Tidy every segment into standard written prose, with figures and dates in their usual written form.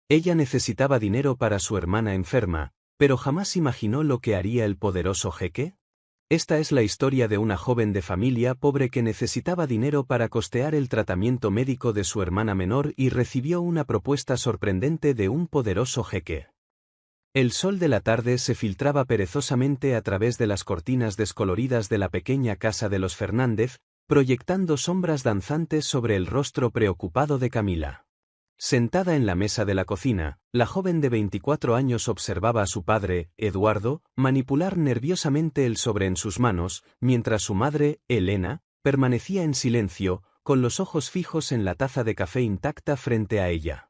Ella necesitaba dinero para su hermana enferma, pero jamás imaginó lo que haría el poderoso jeque. Esta es la historia de una joven de familia pobre que necesitaba dinero para costear el tratamiento médico de su hermana menor y recibió una propuesta sorprendente de un poderoso jeque. El sol de la tarde se filtraba perezosamente a través de las cortinas descoloridas de la pequeña casa de los Fernández, proyectando sombras danzantes sobre el rostro preocupado de Camila. Sentada en la mesa de la cocina, la joven de 24 años observaba a su padre, Eduardo, manipular nerviosamente el sobre en sus manos, mientras su madre, Elena, permanecía en silencio, con los ojos fijos en la taza de café intacta frente a ella.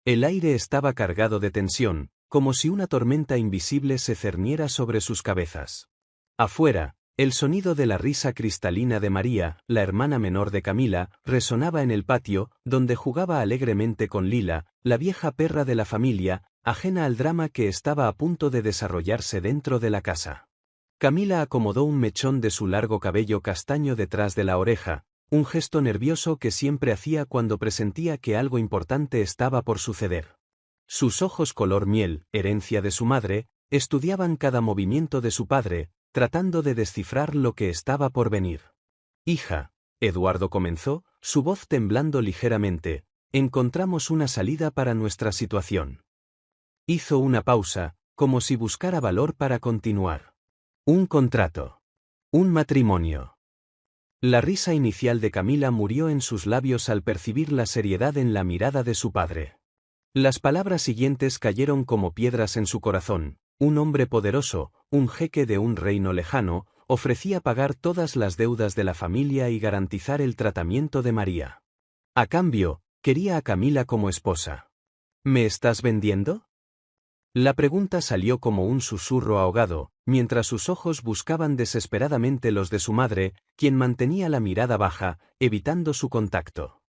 El aire estaba cargado de tensión, como si una tormenta invisible se cerniera sobre sus cabezas. Afuera, el sonido de la risa cristalina de María, la hermana menor de Camila, resonaba en el patio, donde jugaba alegremente con Lila, la vieja perra de la familia, ajena al drama que estaba a punto de desarrollarse dentro de la casa. Camila acomodó un mechón de su largo cabello castaño detrás de la oreja, un gesto nervioso que siempre hacía cuando presentía que algo importante estaba por suceder. Sus ojos color miel, herencia de su madre, estudiaban cada movimiento de su padre, tratando de descifrar lo que estaba por venir. «Hija», Eduardo comenzó, su voz temblando ligeramente, «encontramos una salida para nuestra situación». Hizo una pausa, como si buscara valor para continuar. «Un contrato. Un matrimonio». La risa inicial de Camila murió en sus labios al percibir la seriedad en la mirada de su padre. Las palabras siguientes cayeron como piedras en su corazón. Un hombre poderoso, un jeque de un reino lejano, ofrecía pagar todas las deudas de la familia y garantizar el tratamiento de María. A cambio, quería a Camila como esposa. ¿Me estás vendiendo? La pregunta salió como un susurro ahogado, mientras sus ojos buscaban desesperadamente los de su madre, quien mantenía la mirada baja, evitando su contacto.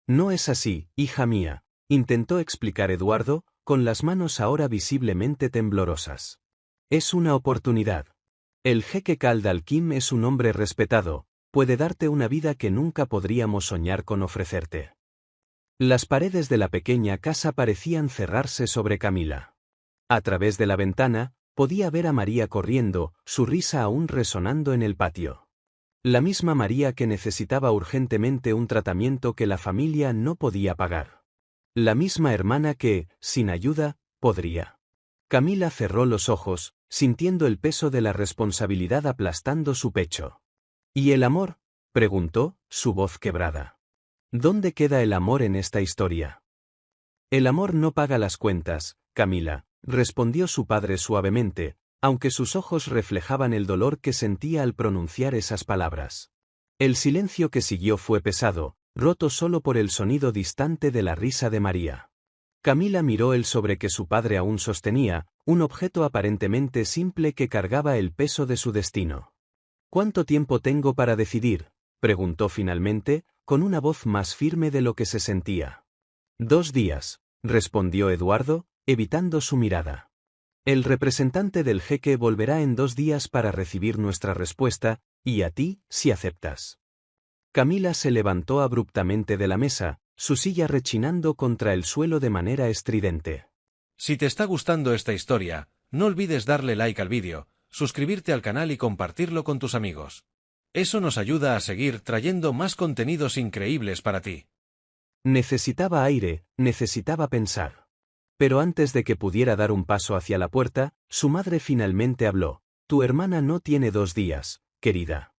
«No es así, hija mía», intentó explicar Eduardo, con las manos ahora visiblemente temblorosas. «Es una oportunidad. El jeque Khaled Al-Kim es un hombre respetado, puede darte una vida que nunca podríamos soñar con ofrecerte». Las paredes de la pequeña casa parecían cerrarse sobre Camila. A través de la ventana, podía ver a María corriendo, su risa aún resonando en el patio. La misma María que necesitaba urgentemente un tratamiento que la familia no podía pagar. La misma hermana que, sin ayuda, podría. Camila cerró los ojos, sintiendo el peso de la responsabilidad aplastando su pecho. ¿Y el amor?, preguntó, su voz quebrada. ¿Dónde queda el amor en esta historia? El amor no paga las cuentas, Camila, respondió su padre suavemente, aunque sus ojos reflejaban el dolor que sentía al pronunciar esas palabras. El silencio que siguió fue pesado, roto solo por el sonido distante de la risa de María. Camila miró el sobre que su padre aún sostenía, un objeto aparentemente simple que cargaba el peso de su destino. «¿Cuánto tiempo tengo para decidir?», preguntó finalmente, con una voz más firme de lo que se sentía. «2 días», respondió Eduardo, evitando su mirada. «El representante del jeque volverá en 2 días para recibir nuestra respuesta, y a ti, si aceptas». Camila se levantó abruptamente de la mesa, su silla rechinando contra el suelo de manera estridente. Si te está gustando esta historia, no olvides darle like al vídeo, suscribirte al canal y compartirlo con tus amigos. Eso nos ayuda a seguir trayendo más contenidos increíbles para ti. Necesitaba aire, necesitaba pensar. Pero antes de que pudiera dar un paso hacia la puerta, su madre finalmente habló. «Tu hermana no tiene 2 días, querida.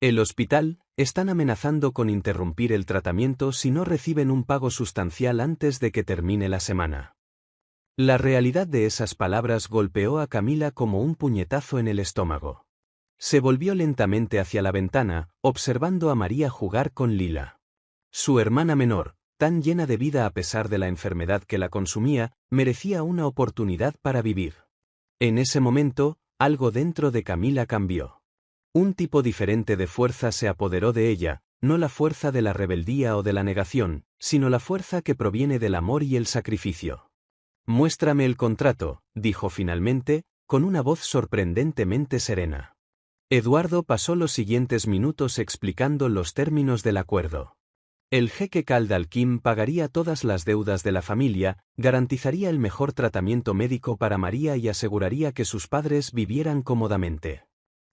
El hospital, están amenazando con interrumpir el tratamiento si no reciben un pago sustancial antes de que termine la semana». La realidad de esas palabras golpeó a Camila como un puñetazo en el estómago. Se volvió lentamente hacia la ventana, observando a María jugar con Lila. Su hermana menor, tan llena de vida a pesar de la enfermedad que la consumía, merecía una oportunidad para vivir. En ese momento, algo dentro de Camila cambió. Un tipo diferente de fuerza se apoderó de ella, no la fuerza de la rebeldía o de la negación, sino la fuerza que proviene del amor y el sacrificio. «Muéstrame el contrato», dijo finalmente, con una voz sorprendentemente serena. Eduardo pasó los siguientes minutos explicando los términos del acuerdo. El jeque Khaled al-Kim pagaría todas las deudas de la familia, garantizaría el mejor tratamiento médico para María y aseguraría que sus padres vivieran cómodamente.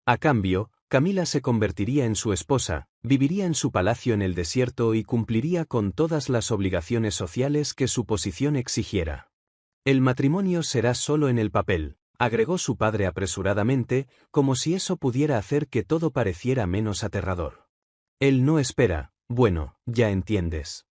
A cambio, Camila se convertiría en su esposa, viviría en su palacio en el desierto y cumpliría con todas las obligaciones sociales que su posición exigiera. El matrimonio será solo en el papel, agregó su padre apresuradamente, como si eso pudiera hacer que todo pareciera menos aterrador. Él no espera, bueno, ya entiendes.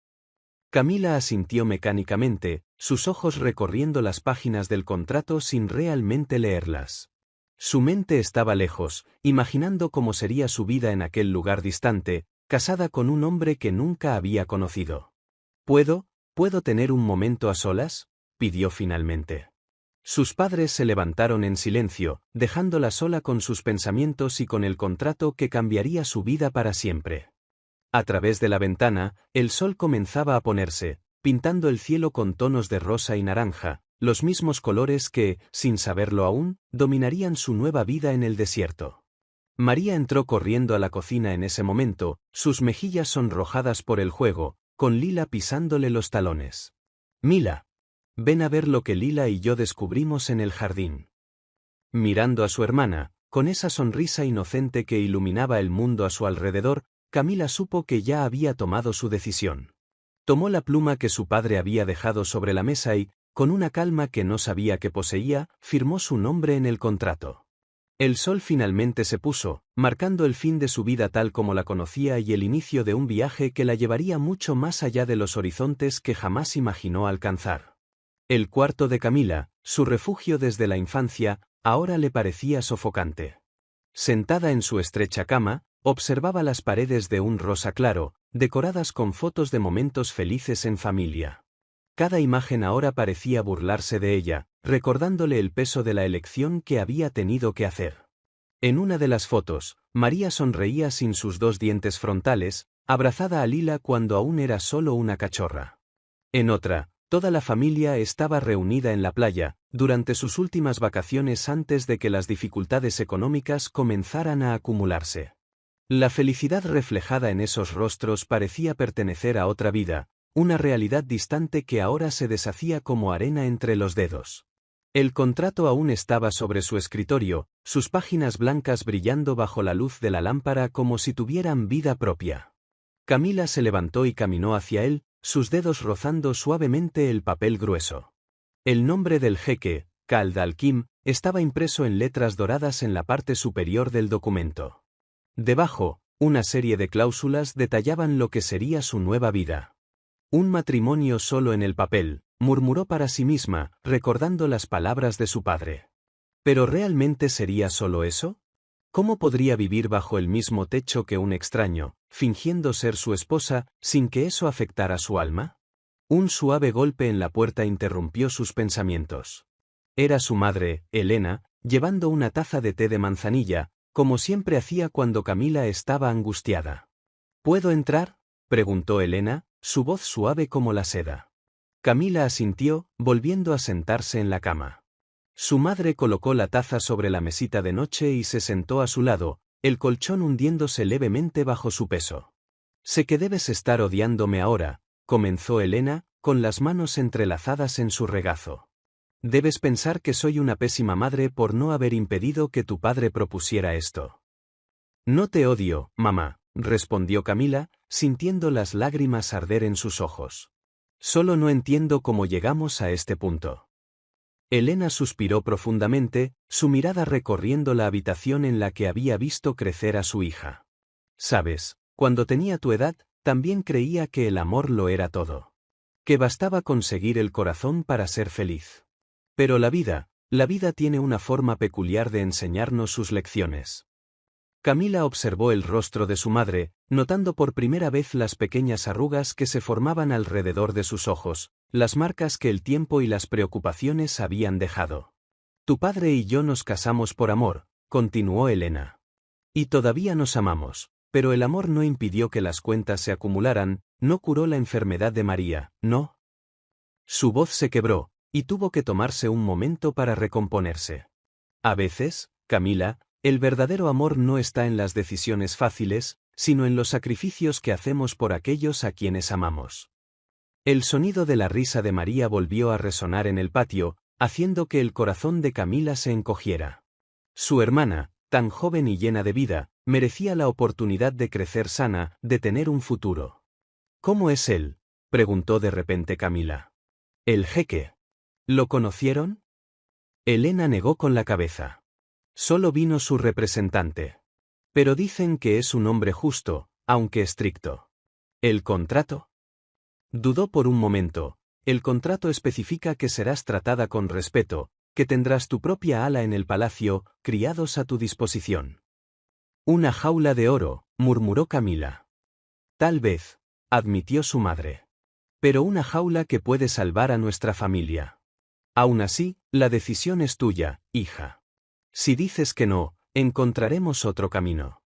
Camila asintió mecánicamente, sus ojos recorriendo las páginas del contrato sin realmente leerlas. Su mente estaba lejos, imaginando cómo sería su vida en aquel lugar distante, casada con un hombre que nunca había conocido. ¿Puedo tener un momento a solas?, pidió finalmente. Sus padres se levantaron en silencio, dejándola sola con sus pensamientos y con el contrato que cambiaría su vida para siempre. A través de la ventana, el sol comenzaba a ponerse, pintando el cielo con tonos de rosa y naranja, los mismos colores que, sin saberlo aún, dominarían su nueva vida en el desierto. María entró corriendo a la cocina en ese momento, sus mejillas sonrojadas por el juego, con Lila pisándole los talones. «Mila, ven a ver lo que Lila y yo descubrimos en el jardín». Mirando a su hermana, con esa sonrisa inocente que iluminaba el mundo a su alrededor, Camila supo que ya había tomado su decisión. Tomó la pluma que su padre había dejado sobre la mesa y, con una calma que no sabía que poseía, firmó su nombre en el contrato. El sol finalmente se puso, marcando el fin de su vida tal como la conocía y el inicio de un viaje que la llevaría mucho más allá de los horizontes que jamás imaginó alcanzar. El cuarto de Camila, su refugio desde la infancia, ahora le parecía sofocante. Sentada en su estrecha cama, observaba las paredes de un rosa claro, decoradas con fotos de momentos felices en familia. Cada imagen ahora parecía burlarse de ella, recordándole el peso de la elección que había tenido que hacer. En una de las fotos, María sonreía sin sus dos dientes frontales, abrazada a Lila cuando aún era solo una cachorra. En otra, toda la familia estaba reunida en la playa, durante sus últimas vacaciones antes de que las dificultades económicas comenzaran a acumularse. La felicidad reflejada en esos rostros parecía pertenecer a otra vida, una realidad distante que ahora se deshacía como arena entre los dedos. El contrato aún estaba sobre su escritorio, sus páginas blancas brillando bajo la luz de la lámpara como si tuvieran vida propia. Camila se levantó y caminó hacia él, sus dedos rozando suavemente el papel grueso. El nombre del jeque, Khaled al-Kim, estaba impreso en letras doradas en la parte superior del documento. Debajo, una serie de cláusulas detallaban lo que sería su nueva vida. Un matrimonio solo en el papel, murmuró para sí misma, recordando las palabras de su padre. ¿Pero realmente sería solo eso? ¿Cómo podría vivir bajo el mismo techo que un extraño, fingiendo ser su esposa, sin que eso afectara su alma? Un suave golpe en la puerta interrumpió sus pensamientos. Era su madre, Elena, llevando una taza de té de manzanilla, como siempre hacía cuando Camila estaba angustiada. ¿Puedo entrar?, preguntó Elena, su voz suave como la seda. Camila asintió, volviendo a sentarse en la cama. Su madre colocó la taza sobre la mesita de noche y se sentó a su lado, el colchón hundiéndose levemente bajo su peso. «Sé que debes estar odiándome ahora», comenzó Elena, con las manos entrelazadas en su regazo. «Debes pensar que soy una pésima madre por no haber impedido que tu padre propusiera esto». «No te odio, mamá», respondió Camila, sintiendo las lágrimas arder en sus ojos. «Solo no entiendo cómo llegamos a este punto». Elena suspiró profundamente, su mirada recorriendo la habitación en la que había visto crecer a su hija. «Sabes, cuando tenía tu edad, también creía que el amor lo era todo. Que bastaba conseguir el corazón para ser feliz. Pero la vida tiene una forma peculiar de enseñarnos sus lecciones». Camila observó el rostro de su madre, notando por primera vez las pequeñas arrugas que se formaban alrededor de sus ojos, las marcas que el tiempo y las preocupaciones habían dejado. «Tu padre y yo nos casamos por amor», continuó Elena. «Y todavía nos amamos, pero el amor no impidió que las cuentas se acumularan, no curó la enfermedad de María, ¿no?». Su voz se quebró, y tuvo que tomarse un momento para recomponerse. «A veces, Camila, el verdadero amor no está en las decisiones fáciles, sino en los sacrificios que hacemos por aquellos a quienes amamos. El sonido de la risa de María volvió a resonar en el patio, haciendo que el corazón de Camila se encogiera. Su hermana, tan joven y llena de vida, merecía la oportunidad de crecer sana, de tener un futuro. ¿Cómo es él?, preguntó de repente Camila. El jeque. ¿Lo conocieron? Elena negó con la cabeza. Solo vino su representante. Pero dicen que es un hombre justo, aunque estricto. ¿El contrato? Dudó por un momento. El contrato especifica que serás tratada con respeto, que tendrás tu propia ala en el palacio, criados a tu disposición. Una jaula de oro, murmuró Camila. Tal vez, admitió su madre. Pero una jaula que puede salvar a nuestra familia. Aún así, la decisión es tuya, hija. Si dices que no, encontraremos otro camino.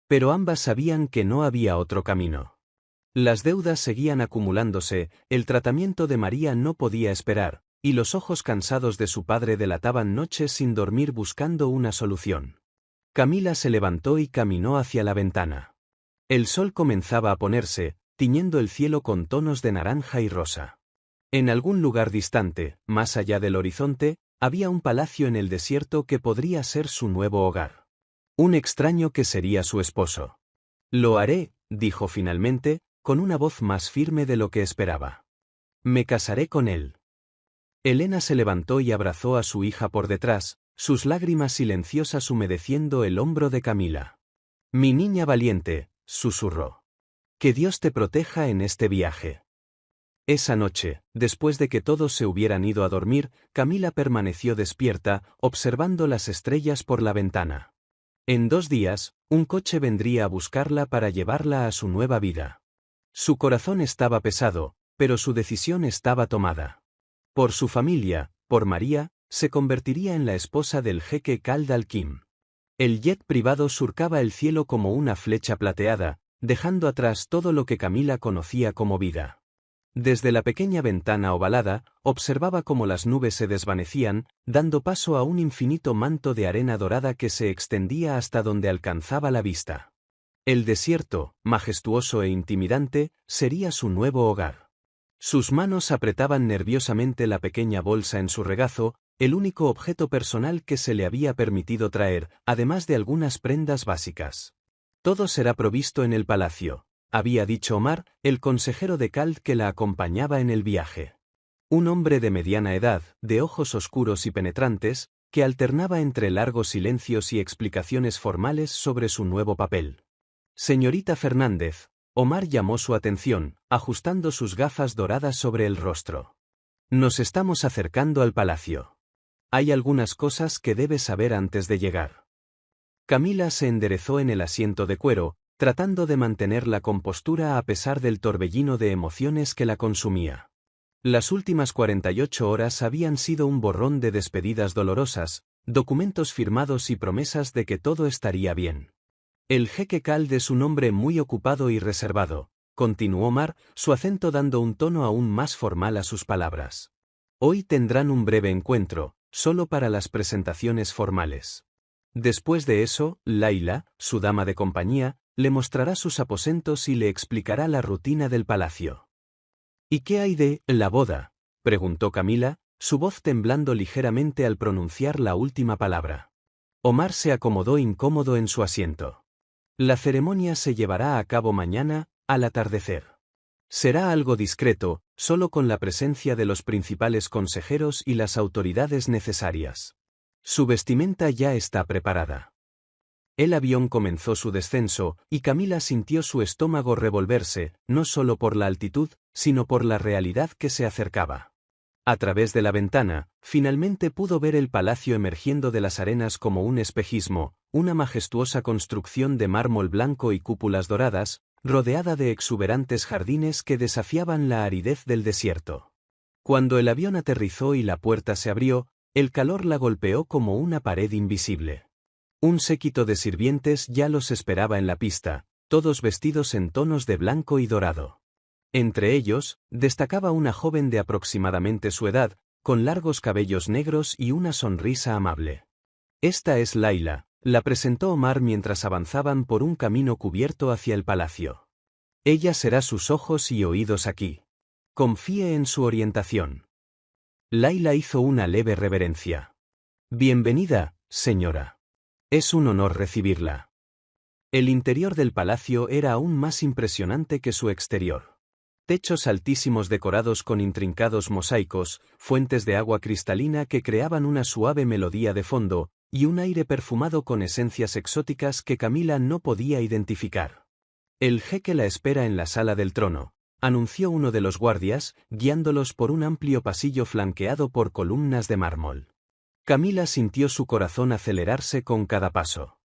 Pero ambas sabían que no había otro camino. Las deudas seguían acumulándose, el tratamiento de María no podía esperar, y los ojos cansados de su padre delataban noches sin dormir buscando una solución. Camila se levantó y caminó hacia la ventana. El sol comenzaba a ponerse, tiñendo el cielo con tonos de naranja y rosa. En algún lugar distante, más allá del horizonte, había un palacio en el desierto que podría ser su nuevo hogar. Un extraño que sería su esposo. Lo haré, dijo finalmente, con una voz más firme de lo que esperaba. Me casaré con él. Elena se levantó y abrazó a su hija por detrás, sus lágrimas silenciosas humedeciendo el hombro de Camila. Mi niña valiente, susurró. Que Dios te proteja en este viaje. Esa noche, después de que todos se hubieran ido a dormir, Camila permaneció despierta, observando las estrellas por la ventana. En 2 días, un coche vendría a buscarla para llevarla a su nueva vida. Su corazón estaba pesado, pero su decisión estaba tomada. Por su familia, por María, se convertiría en la esposa del jeque Khaled al-Kim. El jet privado surcaba el cielo como una flecha plateada, dejando atrás todo lo que Camila conocía como vida. Desde la pequeña ventana ovalada, observaba cómo las nubes se desvanecían, dando paso a un infinito manto de arena dorada que se extendía hasta donde alcanzaba la vista. El desierto, majestuoso e intimidante, sería su nuevo hogar. Sus manos apretaban nerviosamente la pequeña bolsa en su regazo, el único objeto personal que se le había permitido traer, además de algunas prendas básicas. Todo será provisto en el palacio, había dicho Omar, el consejero de Khaled que la acompañaba en el viaje. Un hombre de mediana edad, de ojos oscuros y penetrantes, que alternaba entre largos silencios y explicaciones formales sobre su nuevo papel. Señorita Fernández, Omar llamó su atención, ajustando sus gafas doradas sobre el rostro. Nos estamos acercando al palacio. Hay algunas cosas que debes saber antes de llegar. Camila se enderezó en el asiento de cuero, tratando de mantener la compostura a pesar del torbellino de emociones que la consumía. Las últimas 48 horas habían sido un borrón de despedidas dolorosas, documentos firmados y promesas de que todo estaría bien. El jeque Khaled es un hombre muy ocupado y reservado, continuó Omar, su acento dando un tono aún más formal a sus palabras. Hoy tendrán un breve encuentro, solo para las presentaciones formales. Después de eso, Laila, su dama de compañía, le mostrará sus aposentos y le explicará la rutina del palacio. ¿Y qué hay de la boda?, preguntó Camila, su voz temblando ligeramente al pronunciar la última palabra. Omar se acomodó incómodo en su asiento. La ceremonia se llevará a cabo mañana, al atardecer. Será algo discreto, solo con la presencia de los principales consejeros y las autoridades necesarias. Su vestimenta ya está preparada. El avión comenzó su descenso, y Camila sintió su estómago revolverse, no solo por la altitud, sino por la realidad que se acercaba. A través de la ventana, finalmente pudo ver el palacio emergiendo de las arenas como un espejismo, una majestuosa construcción de mármol blanco y cúpulas doradas, rodeada de exuberantes jardines que desafiaban la aridez del desierto. Cuando el avión aterrizó y la puerta se abrió, el calor la golpeó como una pared invisible. Un séquito de sirvientes ya los esperaba en la pista, todos vestidos en tonos de blanco y dorado. Entre ellos, destacaba una joven de aproximadamente su edad, con largos cabellos negros y una sonrisa amable. Esta es Laila, La presentó Omar mientras avanzaban por un camino cubierto hacia el palacio. Ella será sus ojos y oídos aquí. Confíe en su orientación. Laila hizo una leve reverencia. Bienvenida, señora. Es un honor recibirla. El interior del palacio era aún más impresionante que su exterior. Techos altísimos decorados con intrincados mosaicos, fuentes de agua cristalina que creaban una suave melodía de fondo, y un aire perfumado con esencias exóticas que Camila no podía identificar. El jeque la espera en la sala del trono, anunció uno de los guardias, guiándolos por un amplio pasillo flanqueado por columnas de mármol. Camila sintió su corazón acelerarse con cada paso.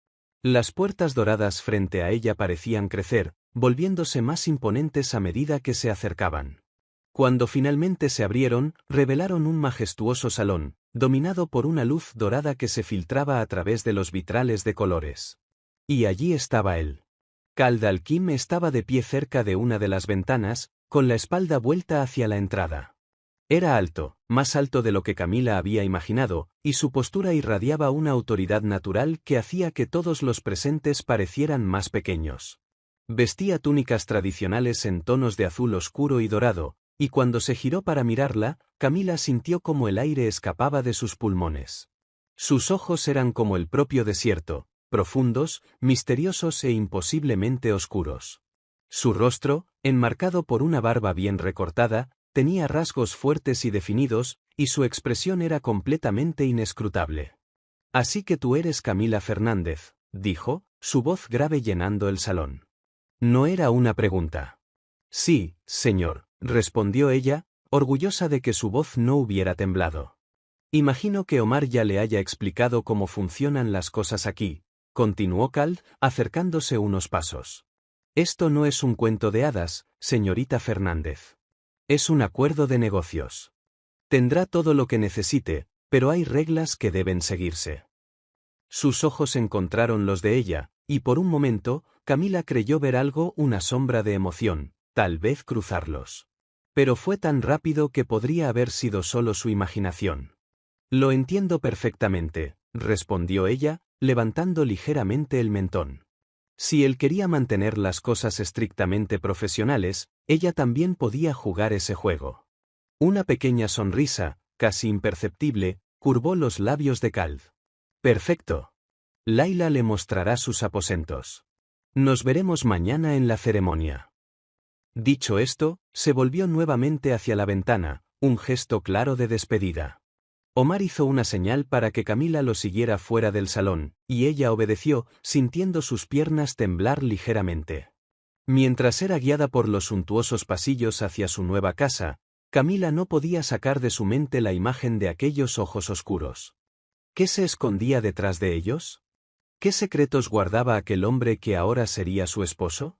Las puertas doradas frente a ella parecían crecer, volviéndose más imponentes a medida que se acercaban. Cuando finalmente se abrieron, revelaron un majestuoso salón, dominado por una luz dorada que se filtraba a través de los vitrales de colores. Y allí estaba él. Khaled al-Kim estaba de pie cerca de una de las ventanas, con la espalda vuelta hacia la entrada. Era alto, más alto de lo que Camila había imaginado, y su postura irradiaba una autoridad natural que hacía que todos los presentes parecieran más pequeños. Vestía túnicas tradicionales en tonos de azul oscuro y dorado, y cuando se giró para mirarla, Camila sintió como el aire escapaba de sus pulmones. Sus ojos eran como el propio desierto, profundos, misteriosos e imposiblemente oscuros. Su rostro, enmarcado por una barba bien recortada, tenía rasgos fuertes y definidos, y su expresión era completamente inescrutable. «Así que tú eres Camila Fernández», dijo, su voz grave llenando el salón. No era una pregunta. «Sí, señor», respondió ella, orgullosa de que su voz no hubiera temblado. «Imagino que Omar ya le haya explicado cómo funcionan las cosas aquí», continuó Khaled, acercándose unos pasos. «Esto no es un cuento de hadas, señorita Fernández. Es un acuerdo de negocios. Tendrá todo lo que necesite, pero hay reglas que deben seguirse». Sus ojos encontraron los de ella, y por un momento, Camila creyó ver algo, una sombra de emoción, tal vez cruzarlos. Pero fue tan rápido que podría haber sido solo su imaginación. «Lo entiendo perfectamente», respondió ella, levantando ligeramente el mentón. Si él quería mantener las cosas estrictamente profesionales, ella también podía jugar ese juego. Una pequeña sonrisa, casi imperceptible, curvó los labios de Khaled. «Perfecto. Laila le mostrará sus aposentos. Nos veremos mañana en la ceremonia». Dicho esto, se volvió nuevamente hacia la ventana, un gesto claro de despedida. Omar hizo una señal para que Camila lo siguiera fuera del salón, y ella obedeció, sintiendo sus piernas temblar ligeramente. Mientras era guiada por los suntuosos pasillos hacia su nueva casa, Camila no podía sacar de su mente la imagen de aquellos ojos oscuros. ¿Qué se escondía detrás de ellos? ¿Qué secretos guardaba aquel hombre que ahora sería su esposo?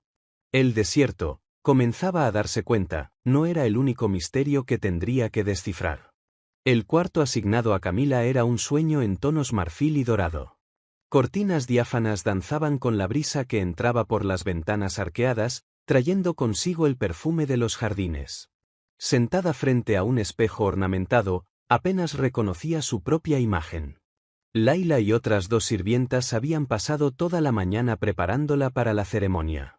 El desierto, comenzaba a darse cuenta, no era el único misterio que tendría que descifrar. El cuarto asignado a Camila era un sueño en tonos marfil y dorado. Cortinas diáfanas danzaban con la brisa que entraba por las ventanas arqueadas, trayendo consigo el perfume de los jardines. Sentada frente a un espejo ornamentado, apenas reconocía su propia imagen. Laila y otras dos sirvientas habían pasado toda la mañana preparándola para la ceremonia.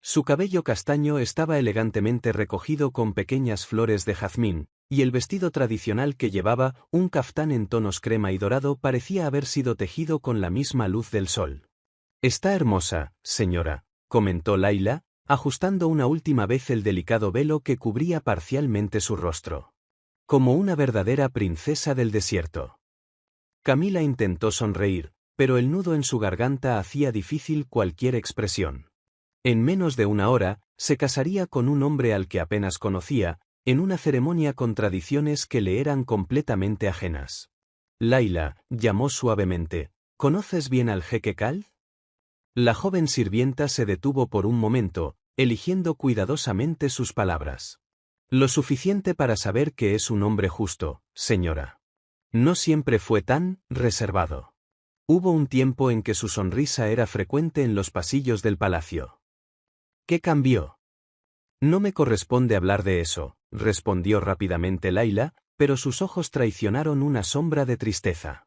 Su cabello castaño estaba elegantemente recogido con pequeñas flores de jazmín, y el vestido tradicional que llevaba, un caftán en tonos crema y dorado, parecía haber sido tejido con la misma luz del sol. «Está hermosa, señora», comentó Laila, ajustando una última vez el delicado velo que cubría parcialmente su rostro. «Como una verdadera princesa del desierto». Camila intentó sonreír, pero el nudo en su garganta hacía difícil cualquier expresión. En menos de una hora, se casaría con un hombre al que apenas conocía, en una ceremonia con tradiciones que le eran completamente ajenas. «Laila», llamó suavemente, «¿conoces bien al jeque Khaled?» La joven sirvienta se detuvo por un momento, eligiendo cuidadosamente sus palabras. «Lo suficiente para saber que es un hombre justo, señora. No siempre fue tan reservado. Hubo un tiempo en que su sonrisa era frecuente en los pasillos del palacio». «¿Qué cambió?» «No me corresponde hablar de eso», respondió rápidamente Laila, pero sus ojos traicionaron una sombra de tristeza.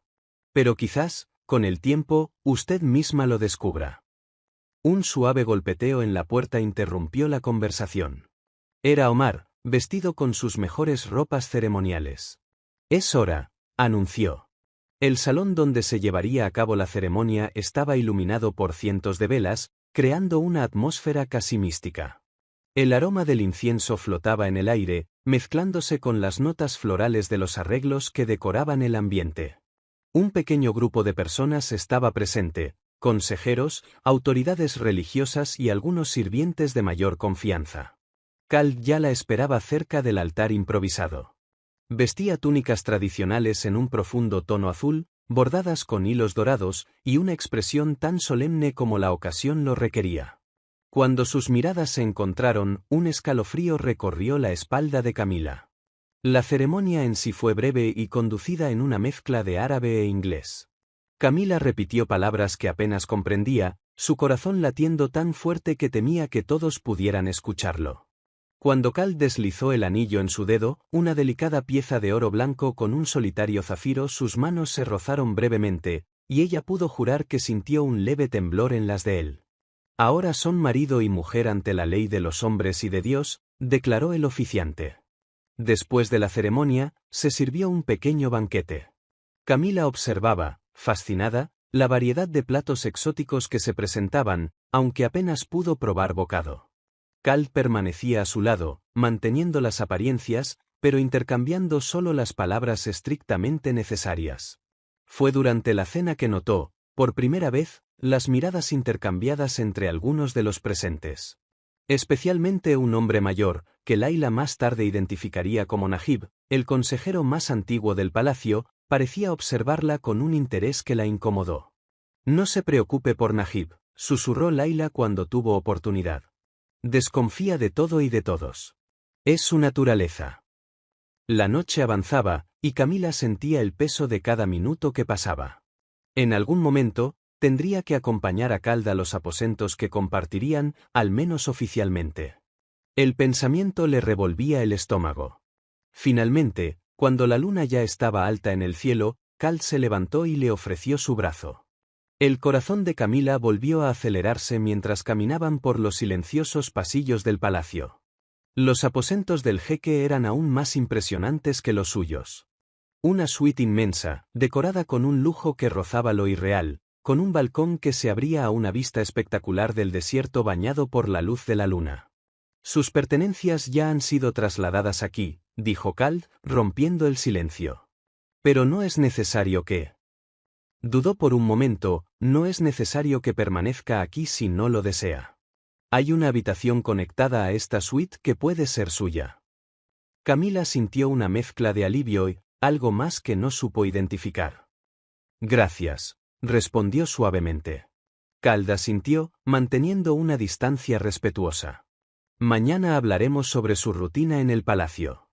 «Pero quizás», con el tiempo, usted misma lo descubra. Un suave golpeteo en la puerta interrumpió la conversación. Era Omar, vestido con sus mejores ropas ceremoniales. Es hora, anunció. El salón donde se llevaría a cabo la ceremonia estaba iluminado por cientos de velas, creando una atmósfera casi mística. El aroma del incienso flotaba en el aire, mezclándose con las notas florales de los arreglos que decoraban el ambiente. Un pequeño grupo de personas estaba presente, consejeros, autoridades religiosas y algunos sirvientes de mayor confianza. Cal ya la esperaba cerca del altar improvisado. Vestía túnicas tradicionales en un profundo tono azul, bordadas con hilos dorados, y una expresión tan solemne como la ocasión lo requería. Cuando sus miradas se encontraron, un escalofrío recorrió la espalda de Camila. La ceremonia en sí fue breve y conducida en una mezcla de árabe e inglés. Camila repitió palabras que apenas comprendía, su corazón latiendo tan fuerte que temía que todos pudieran escucharlo. Cuando Cal deslizó el anillo en su dedo, una delicada pieza de oro blanco con un solitario zafiro, sus manos se rozaron brevemente, y ella pudo jurar que sintió un leve temblor en las de él. Ahora son marido y mujer ante la ley de los hombres y de Dios, declaró el oficiante. Después de la ceremonia, se sirvió un pequeño banquete. Camila observaba, fascinada, la variedad de platos exóticos que se presentaban, aunque apenas pudo probar bocado. Cal permanecía a su lado, manteniendo las apariencias, pero intercambiando solo las palabras estrictamente necesarias. Fue durante la cena que notó, por primera vez, las miradas intercambiadas entre algunos de los presentes. Especialmente un hombre mayor, que Laila más tarde identificaría como Najib, el consejero más antiguo del palacio, parecía observarla con un interés que la incomodó. No se preocupe por Najib, susurró Laila cuando tuvo oportunidad. Desconfía de todo y de todos. Es su naturaleza. La noche avanzaba, y Camila sentía el peso de cada minuto que pasaba. En algún momento, tendría que acompañar a Cal a los aposentos que compartirían, al menos oficialmente. El pensamiento le revolvía el estómago. Finalmente, cuando la luna ya estaba alta en el cielo, Cal se levantó y le ofreció su brazo. El corazón de Camila volvió a acelerarse mientras caminaban por los silenciosos pasillos del palacio. Los aposentos del jeque eran aún más impresionantes que los suyos. Una suite inmensa, decorada con un lujo que rozaba lo irreal, con un balcón que se abría a una vista espectacular del desierto bañado por la luz de la luna. Sus pertenencias ya han sido trasladadas aquí, dijo Cal, rompiendo el silencio. Pero no es necesario que... Dudó por un momento, no es necesario que permanezca aquí si no lo desea. Hay una habitación conectada a esta suite que puede ser suya. Camila sintió una mezcla de alivio y algo más que no supo identificar. Gracias, respondió suavemente. Calda asintió, manteniendo una distancia respetuosa. Mañana hablaremos sobre su rutina en el palacio.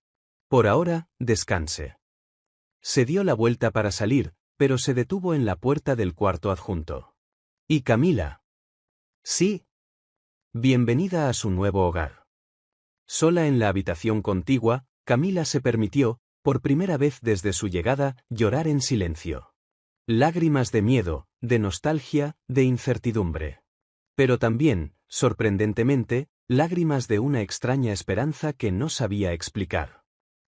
Por ahora, descanse. Se dio la vuelta para salir, pero se detuvo en la puerta del cuarto adjunto. ¿Y Camila? Sí. Bienvenida a su nuevo hogar. Sola en la habitación contigua, Camila se permitió, por primera vez desde su llegada, llorar en silencio. Lágrimas de miedo, de nostalgia, de incertidumbre. Pero también, sorprendentemente, lágrimas de una extraña esperanza que no sabía explicar.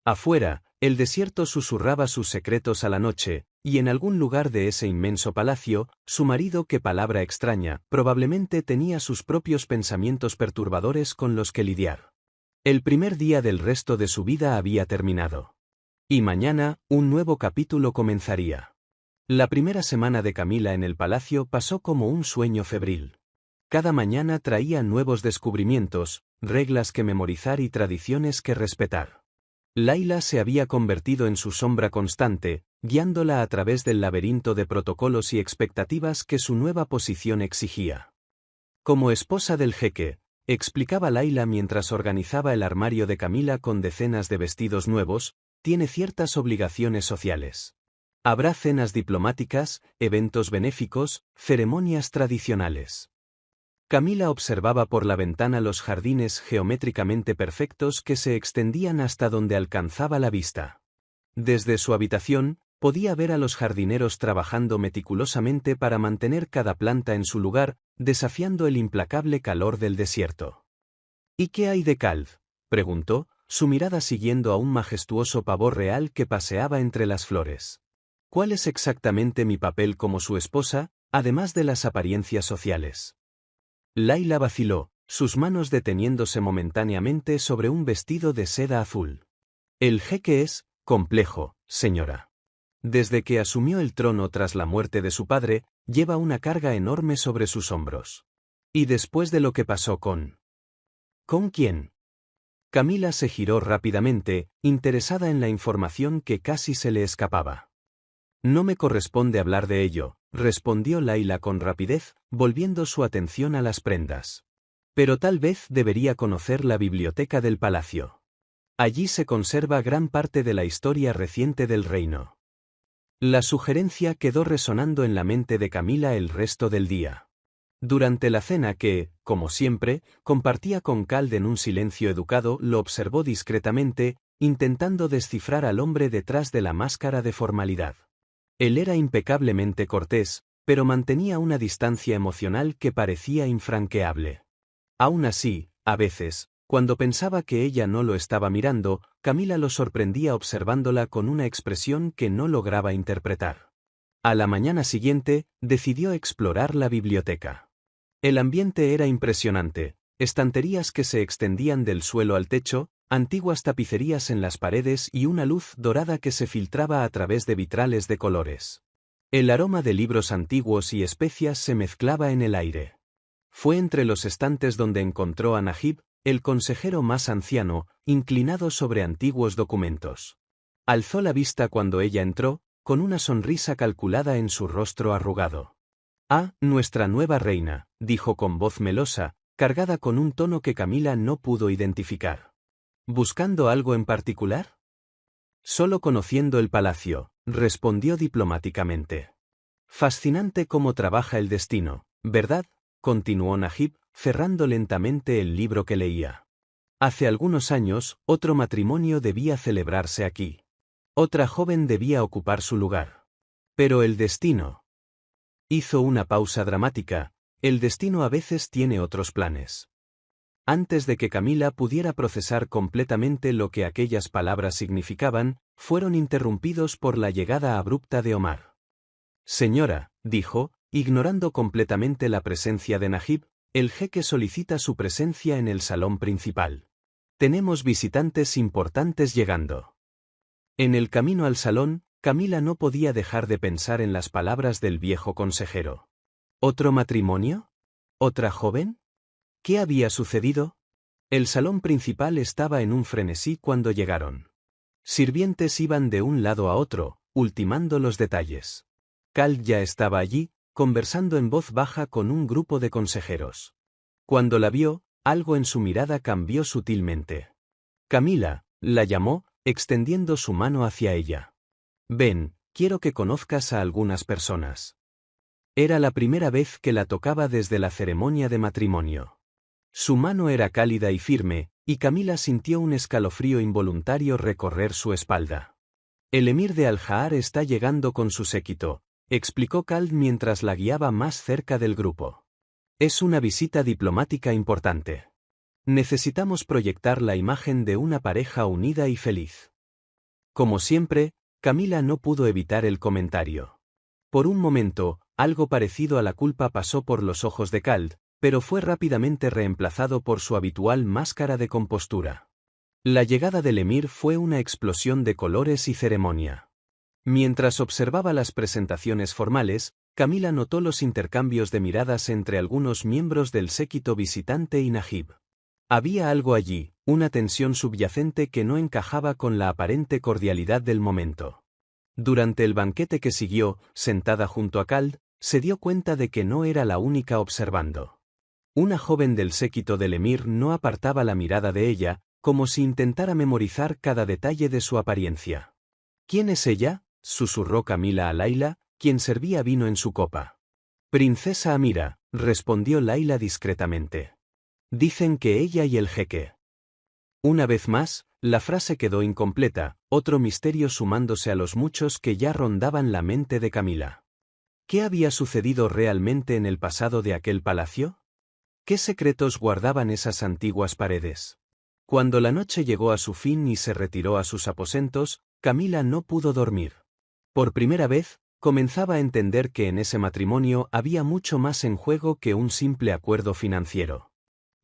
Afuera, el desierto susurraba sus secretos a la noche, y en algún lugar de ese inmenso palacio, su marido, qué palabra extraña, probablemente tenía sus propios pensamientos perturbadores con los que lidiar. El primer día del resto de su vida había terminado. Y mañana, un nuevo capítulo comenzaría. La primera semana de Camila en el palacio pasó como un sueño febril. Cada mañana traía nuevos descubrimientos, reglas que memorizar y tradiciones que respetar. Laila se había convertido en su sombra constante, guiándola a través del laberinto de protocolos y expectativas que su nueva posición exigía. Como esposa del jeque, explicaba Laila mientras organizaba el armario de Camila con decenas de vestidos nuevos, tiene ciertas obligaciones sociales. Habrá cenas diplomáticas, eventos benéficos, ceremonias tradicionales. Camila observaba por la ventana los jardines geométricamente perfectos que se extendían hasta donde alcanzaba la vista. Desde su habitación, Podía ver a los jardineros trabajando meticulosamente para mantener cada planta en su lugar, desafiando el implacable calor del desierto. ¿Y qué hay de Calv?, preguntó, su mirada siguiendo a un majestuoso pavor real que paseaba entre las flores. ¿Cuál es exactamente mi papel como su esposa, además de las apariencias sociales? Layla vaciló, sus manos deteniéndose momentáneamente sobre un vestido de seda azul. El jeque es complejo, señora. Desde que asumió el trono tras la muerte de su padre, lleva una carga enorme sobre sus hombros. Y después de lo que pasó con... ¿Con quién? Camila se giró rápidamente, interesada en la información que casi se le escapaba. No me corresponde hablar de ello, respondió Layla con rapidez, volviendo su atención a las prendas. Pero tal vez debería conocer la biblioteca del palacio. Allí se conserva gran parte de la historia reciente del reino. La sugerencia quedó resonando en la mente de Camila el resto del día. Durante la cena que, como siempre, compartía con Calv en un silencio educado, lo observó discretamente, intentando descifrar al hombre detrás de la máscara de formalidad. Él era impecablemente cortés, pero mantenía una distancia emocional que parecía infranqueable. Aún así, a veces, cuando pensaba que ella no lo estaba mirando, Camila lo sorprendía observándola con una expresión que no lograba interpretar. A la mañana siguiente, decidió explorar la biblioteca. El ambiente era impresionante, estanterías que se extendían del suelo al techo, antiguas tapicerías en las paredes y una luz dorada que se filtraba a través de vitrales de colores. El aroma de libros antiguos y especias se mezclaba en el aire. Fue entre los estantes donde encontró a Najib, el consejero más anciano, inclinado sobre antiguos documentos. Alzó la vista cuando ella entró, con una sonrisa calculada en su rostro arrugado. «Ah, nuestra nueva reina», dijo con voz melosa, cargada con un tono que Camila no pudo identificar. «¿Buscando algo en particular?» «Solo conociendo el palacio», respondió diplomáticamente. «Fascinante cómo trabaja el destino, ¿verdad?», continuó Najib, cerrando lentamente el libro que leía. «Hace algunos años, otro matrimonio debía celebrarse aquí. Otra joven debía ocupar su lugar. Pero el destino...» Hizo una pausa dramática. El destino a veces tiene otros planes. Antes de que Camila pudiera procesar completamente lo que aquellas palabras significaban, fueron interrumpidos por la llegada abrupta de Omar. «Señora», dijo, ignorando completamente la presencia de Najib, «el jeque solicita su presencia en el salón principal. Tenemos visitantes importantes llegando». En el camino al salón, Camila no podía dejar de pensar en las palabras del viejo consejero. ¿Otro matrimonio? ¿Otra joven? ¿Qué había sucedido? El salón principal estaba en un frenesí cuando llegaron. Sirvientes iban de un lado a otro, ultimando los detalles. Calv ya estaba allí, conversando en voz baja con un grupo de consejeros. Cuando la vio, algo en su mirada cambió sutilmente. «Camila», la llamó, extendiendo su mano hacia ella. «Ven, quiero que conozcas a algunas personas». Era la primera vez que la tocaba desde la ceremonia de matrimonio. Su mano era cálida y firme, y Camila sintió un escalofrío involuntario recorrer su espalda. «El emir de Al-Jahar está llegando con su séquito», explicó Calv mientras la guiaba más cerca del grupo. «Es una visita diplomática importante. Necesitamos proyectar la imagen de una pareja unida y feliz». Como siempre, Camila no pudo evitar el comentario. Por un momento, algo parecido a la culpa pasó por los ojos de Calv, pero fue rápidamente reemplazado por su habitual máscara de compostura. La llegada del emir fue una explosión de colores y ceremonia. Mientras observaba las presentaciones formales, Camila notó los intercambios de miradas entre algunos miembros del séquito visitante y Najib. Había algo allí, una tensión subyacente que no encajaba con la aparente cordialidad del momento. Durante el banquete que siguió, sentada junto a Calv, se dio cuenta de que no era la única observando. Una joven del séquito del emir no apartaba la mirada de ella, como si intentara memorizar cada detalle de su apariencia. «¿Quién es ella?», susurró Camila a Layla, quien servía vino en su copa. «Princesa Amira», respondió Layla discretamente. «Dicen que ella y el jeque». Una vez más, La frase quedó incompleta, otro misterio sumándose a los muchos que ya rondaban la mente de Camila. ¿Qué había sucedido realmente en el pasado de aquel palacio? ¿Qué secretos guardaban esas antiguas paredes? Cuando la noche llegó a su fin y se retiró a sus aposentos, Camila no pudo dormir. Por primera vez, comenzaba a entender que en ese matrimonio había mucho más en juego que un simple acuerdo financiero.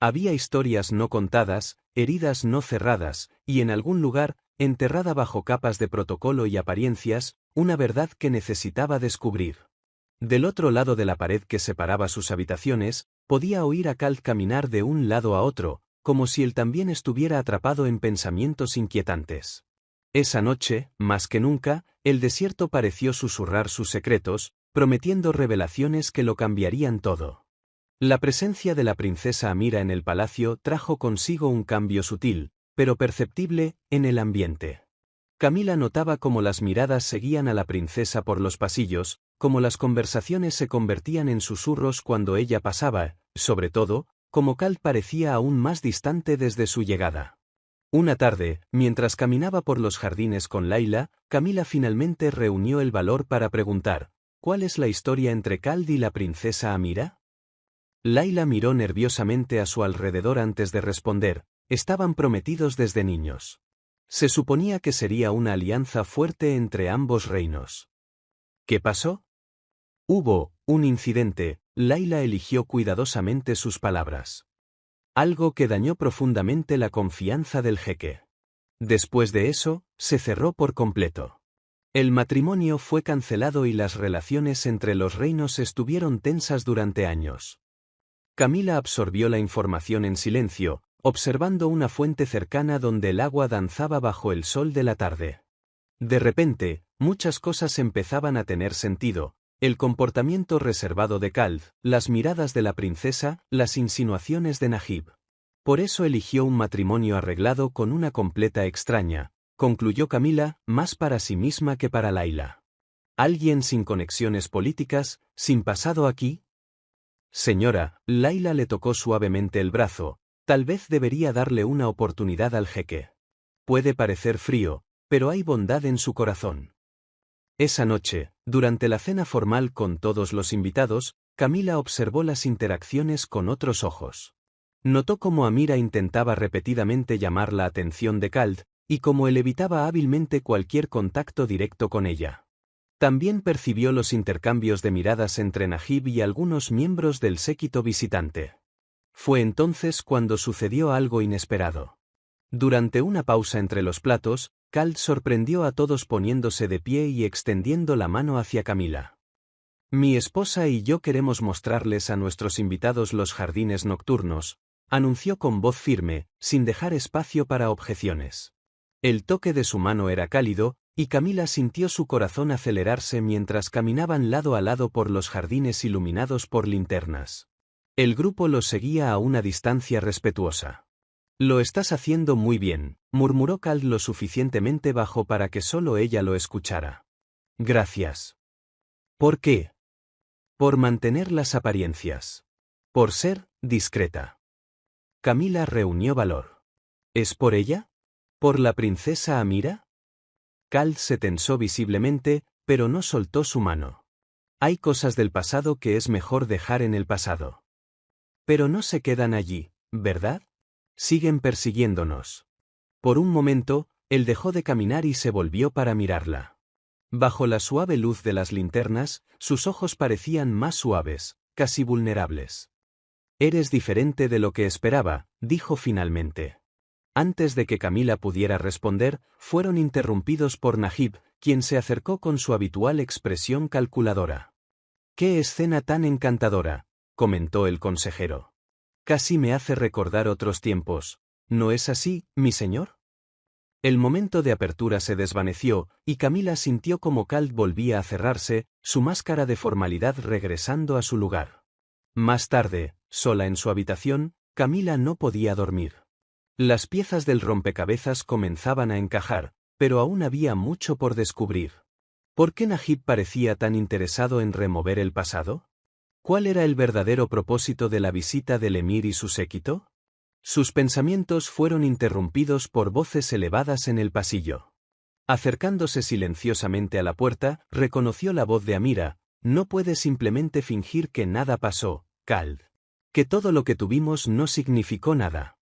Había historias no contadas, heridas no cerradas, y en algún lugar, enterrada bajo capas de protocolo y apariencias, una verdad que necesitaba descubrir. Del otro lado de la pared que separaba sus habitaciones, podía oír a Cal caminar de un lado a otro, como si él también estuviera atrapado en pensamientos inquietantes. Esa noche, más que nunca, el desierto pareció susurrar sus secretos, prometiendo revelaciones que lo cambiarían todo. La presencia de la princesa Amira en el palacio trajo consigo un cambio sutil, pero perceptible, en el ambiente. Camila notaba cómo las miradas seguían a la princesa por los pasillos, cómo las conversaciones se convertían en susurros cuando ella pasaba, sobre todo, cómo Cal parecía aún más distante desde su llegada. Una tarde, mientras caminaba por los jardines con Laila, Camila finalmente reunió el valor para preguntar, ¿cuál es la historia entre Cal y la princesa Amira? Laila miró nerviosamente a su alrededor antes de responder, estaban prometidos desde niños. Se suponía que sería una alianza fuerte entre ambos reinos. ¿Qué pasó? Hubo un incidente, Laila eligió cuidadosamente sus palabras. Algo que dañó profundamente la confianza del jeque. Después de eso, se cerró por completo. El matrimonio fue cancelado y las relaciones entre los reinos estuvieron tensas durante años. Camila absorbió la información en silencio, observando una fuente cercana donde el agua danzaba bajo el sol de la tarde. De repente, muchas cosas empezaban a tener sentido. El comportamiento reservado de Cal, las miradas de la princesa, las insinuaciones de Najib. Por eso eligió un matrimonio arreglado con una completa extraña, concluyó Camila, más para sí misma que para Laila. ¿Alguien sin conexiones políticas, sin pasado aquí? Señora, Laila le tocó suavemente el brazo, tal vez debería darle una oportunidad al jeque. Puede parecer frío, pero hay bondad en su corazón. Esa noche, durante la cena formal con todos los invitados, Camila observó las interacciones con otros ojos. Notó cómo Amira intentaba repetidamente llamar la atención de Cal, y cómo él evitaba hábilmente cualquier contacto directo con ella. También percibió los intercambios de miradas entre Najib y algunos miembros del séquito visitante. Fue entonces cuando sucedió algo inesperado. Durante una pausa entre los platos, Cal sorprendió a todos poniéndose de pie y extendiendo la mano hacia Camila. Mi esposa y yo queremos mostrarles a nuestros invitados los jardines nocturnos, anunció con voz firme, sin dejar espacio para objeciones. El toque de su mano era cálido, y Camila sintió su corazón acelerarse mientras caminaban lado a lado por los jardines iluminados por linternas. El grupo los seguía a una distancia respetuosa. Lo estás haciendo muy bien, murmuró Cal lo suficientemente bajo para que solo ella lo escuchara. Gracias. ¿Por qué? Por mantener las apariencias. Por ser discreta. Camila reunió valor. ¿Es por ella? ¿Por la princesa Amira? Cal se tensó visiblemente, pero no soltó su mano. Hay cosas del pasado que es mejor dejar en el pasado. Pero no se quedan allí, ¿verdad? Siguen persiguiéndonos. Por un momento, él dejó de caminar y se volvió para mirarla. Bajo la suave luz de las linternas, sus ojos parecían más suaves, casi vulnerables. Eres diferente de lo que esperaba, dijo finalmente. Antes de que Camila pudiera responder, fueron interrumpidos por Najib, quien se acercó con su habitual expresión calculadora. «¡Qué escena tan encantadora!», comentó el consejero. Casi me hace recordar otros tiempos. ¿No es así, mi señor? El momento de apertura se desvaneció, y Camila sintió como Cal volvía a cerrarse, su máscara de formalidad regresando a su lugar. Más tarde, sola en su habitación, Camila no podía dormir. Las piezas del rompecabezas comenzaban a encajar, pero aún había mucho por descubrir. ¿Por qué Najib parecía tan interesado en remover el pasado? ¿Cuál era el verdadero propósito de la visita del emir y su séquito? Sus pensamientos fueron interrumpidos por voces elevadas en el pasillo. Acercándose silenciosamente a la puerta, reconoció la voz de Amira: «No puedes simplemente fingir que nada pasó, Kald. Que todo lo que tuvimos no significó nada.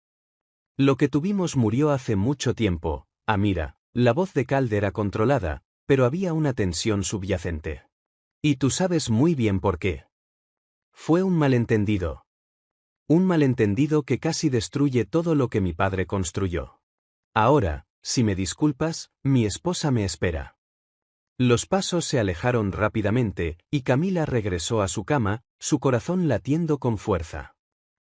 Lo que tuvimos murió hace mucho tiempo, Amira». La voz de Kald era controlada, pero había una tensión subyacente. «Y tú sabes muy bien por qué. Fue un malentendido. Un malentendido que casi destruye todo lo que mi padre construyó. Ahora, si me disculpas, mi esposa me espera». Los pasos se alejaron rápidamente, y Camila regresó a su cama, su corazón latiendo con fuerza.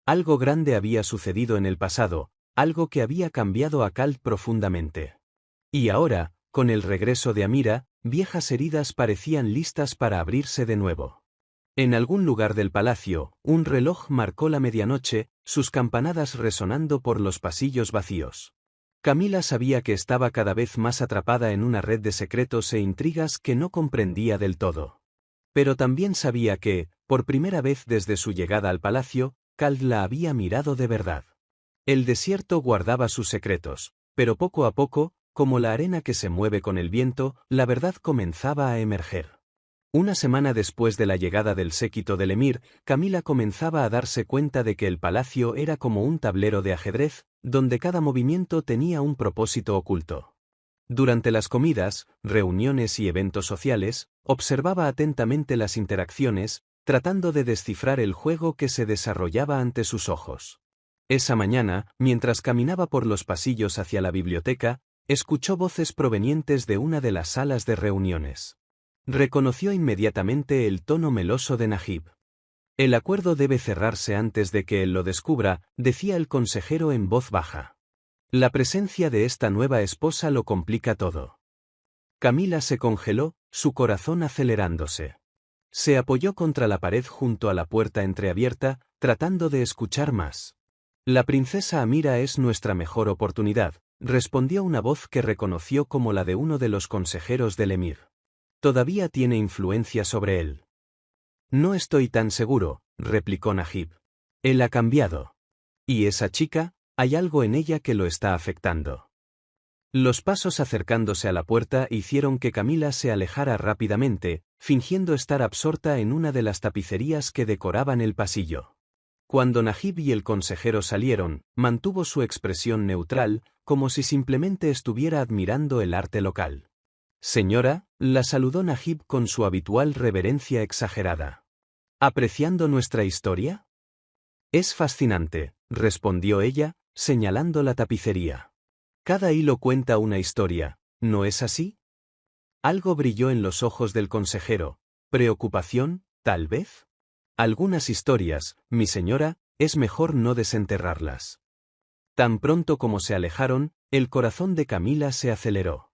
Algo grande había sucedido en el pasado, algo que había cambiado a Kald profundamente. Y ahora, con el regreso de Amira, viejas heridas parecían listas para abrirse de nuevo. En algún lugar del palacio, un reloj marcó la medianoche, sus campanadas resonando por los pasillos vacíos. Camila sabía que estaba cada vez más atrapada en una red de secretos e intrigas que no comprendía del todo. Pero también sabía que, por primera vez desde su llegada al palacio, Kald la había mirado de verdad. El desierto guardaba sus secretos, pero poco a poco, como la arena que se mueve con el viento, la verdad comenzaba a emerger. Una semana después de la llegada del séquito del emir, Camila comenzaba a darse cuenta de que el palacio era como un tablero de ajedrez, donde cada movimiento tenía un propósito oculto. Durante las comidas, reuniones y eventos sociales, observaba atentamente las interacciones, tratando de descifrar el juego que se desarrollaba ante sus ojos. Esa mañana, mientras caminaba por los pasillos hacia la biblioteca, escuchó voces provenientes de una de las salas de reuniones. Reconoció inmediatamente el tono meloso de Najib. «El acuerdo debe cerrarse antes de que él lo descubra», decía el consejero en voz baja. «La presencia de esta nueva esposa lo complica todo». Camila se congeló, su corazón acelerándose. Se apoyó contra la pared junto a la puerta entreabierta, tratando de escuchar más. «La princesa Amira es nuestra mejor oportunidad», respondió una voz que reconoció como la de uno de los consejeros del emir. «Todavía tiene influencia sobre él». «No estoy tan seguro», replicó Najib. «Él ha cambiado. ¿Y esa chica? Hay algo en ella que lo está afectando». Los pasos acercándose a la puerta hicieron que Camila se alejara rápidamente, fingiendo estar absorta en una de las tapicerías que decoraban el pasillo. Cuando Najib y el consejero salieron, mantuvo su expresión neutral, como si simplemente estuviera admirando el arte local. «Señora», la saludó Najib con su habitual reverencia exagerada. «¿Apreciando nuestra historia?» «Es fascinante», respondió ella, señalando la tapicería. «Cada hilo cuenta una historia, ¿no es así?» Algo brilló en los ojos del consejero. «¿Preocupación, tal vez?» «Algunas historias, mi señora, es mejor no desenterrarlas». Tan pronto como se alejaron, el corazón de Camila se aceleró.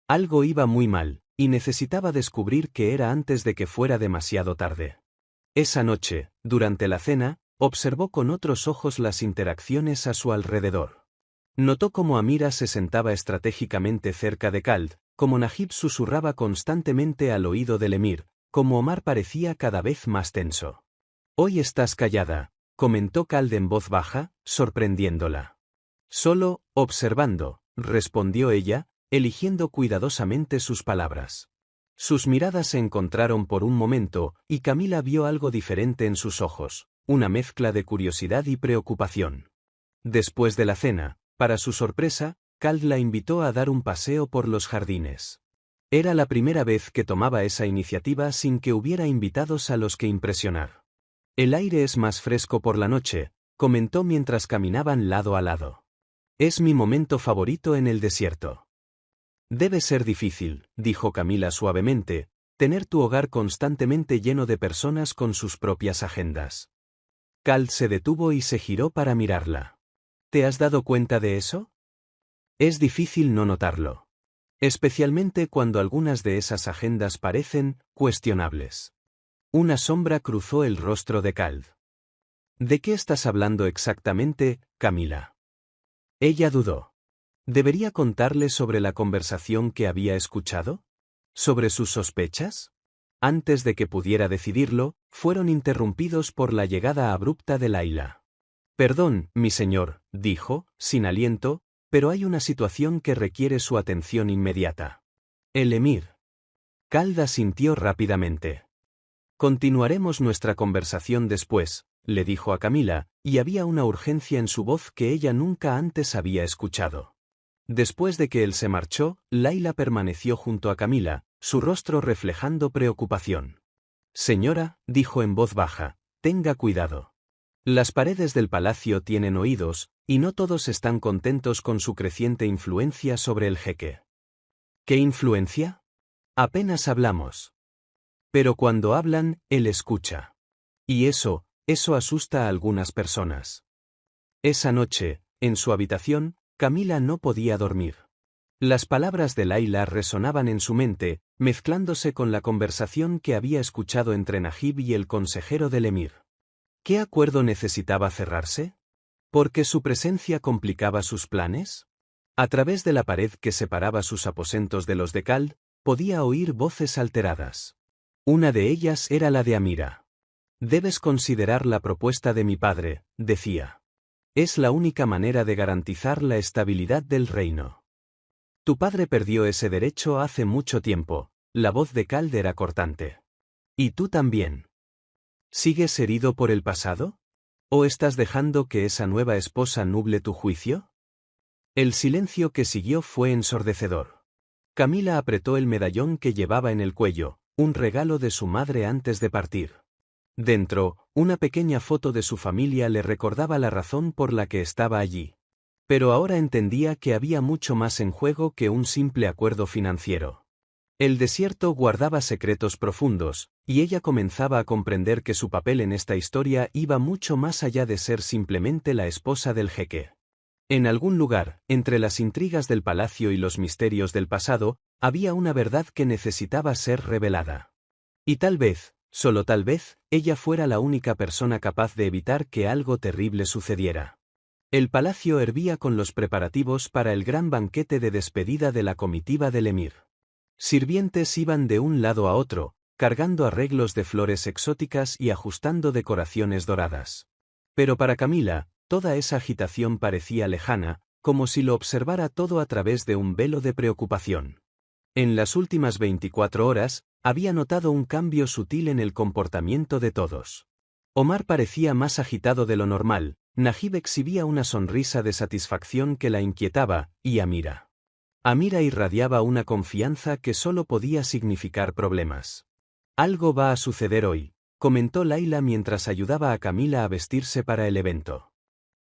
Algo iba muy mal, y necesitaba descubrir qué era antes de que fuera demasiado tarde. Esa noche, durante la cena, observó con otros ojos las interacciones a su alrededor. Notó cómo Amira se sentaba estratégicamente cerca de Kald, cómo Najib susurraba constantemente al oído del emir, cómo Omar parecía cada vez más tenso. «Hoy estás callada», comentó Kald en voz baja, sorprendiéndola. «Solo, observando», respondió ella, eligiendo cuidadosamente sus palabras. Sus miradas se encontraron por un momento, y Camila vio algo diferente en sus ojos, una mezcla de curiosidad y preocupación. Después de la cena, para su sorpresa, Kald la invitó a dar un paseo por los jardines. Era la primera vez que tomaba esa iniciativa sin que hubiera invitados a los que impresionar. «El aire es más fresco por la noche», comentó mientras caminaban lado a lado. «Es mi momento favorito en el desierto». «Debe ser difícil», dijo Camila suavemente, «tener tu hogar constantemente lleno de personas con sus propias agendas». Kald se detuvo y se giró para mirarla. «¿Te has dado cuenta de eso?» «Es difícil no notarlo. Especialmente cuando algunas de esas agendas parecen cuestionables». Una sombra cruzó el rostro de Kald. «¿De qué estás hablando exactamente, Camila?» Ella dudó. ¿Debería contarle sobre la conversación que había escuchado? ¿Sobre sus sospechas? Antes de que pudiera decidirlo, fueron interrumpidos por la llegada abrupta de Laila. Perdón, mi señor, dijo, sin aliento, pero hay una situación que requiere su atención inmediata. El emir. Khald asintió rápidamente. Continuaremos nuestra conversación después, le dijo a Camila, y había una urgencia en su voz que ella nunca antes había escuchado. Después de que él se marchó, Layla permaneció junto a Camila, su rostro reflejando preocupación. Señora, dijo en voz baja, tenga cuidado. Las paredes del palacio tienen oídos, y no todos están contentos con su creciente influencia sobre el jeque. ¿Qué influencia? Apenas hablamos. Pero cuando hablan, él escucha. Y eso asusta a algunas personas. Esa noche, en su habitación, Camila no podía dormir. Las palabras de Layla resonaban en su mente, mezclándose con la conversación que había escuchado entre Najib y el consejero del emir. ¿Qué acuerdo necesitaba cerrarse? ¿Por qué su presencia complicaba sus planes? A través de la pared que separaba sus aposentos de los de Khald, podía oír voces alteradas. Una de ellas era la de Amira. Debes considerar la propuesta de mi padre, decía. Es la única manera de garantizar la estabilidad del reino. Tu padre perdió ese derecho hace mucho tiempo, la voz de Khald era cortante. ¿Y tú también? ¿Sigues herido por el pasado? ¿O estás dejando que esa nueva esposa nuble tu juicio? El silencio que siguió fue ensordecedor. Camila apretó el medallón que llevaba en el cuello, un regalo de su madre antes de partir. Dentro, una pequeña foto de su familia le recordaba la razón por la que estaba allí. Pero ahora entendía que había mucho más en juego que un simple acuerdo financiero. El desierto guardaba secretos profundos, y ella comenzaba a comprender que su papel en esta historia iba mucho más allá de ser simplemente la esposa del jeque. En algún lugar, entre las intrigas del palacio y los misterios del pasado, había una verdad que necesitaba ser revelada. Y tal vez, solo tal vez, ella fuera la única persona capaz de evitar que algo terrible sucediera. El palacio hervía con los preparativos para el gran banquete de despedida de la comitiva del emir. Sirvientes iban de un lado a otro, cargando arreglos de flores exóticas y ajustando decoraciones doradas. Pero para Camila, toda esa agitación parecía lejana, como si lo observara todo a través de un velo de preocupación. En las últimas 24 horas, había notado un cambio sutil en el comportamiento de todos. Omar parecía más agitado de lo normal, Najib exhibía una sonrisa de satisfacción que la inquietaba, y Amira irradiaba una confianza que solo podía significar problemas. Algo va a suceder hoy, comentó Layla mientras ayudaba a Camila a vestirse para el evento.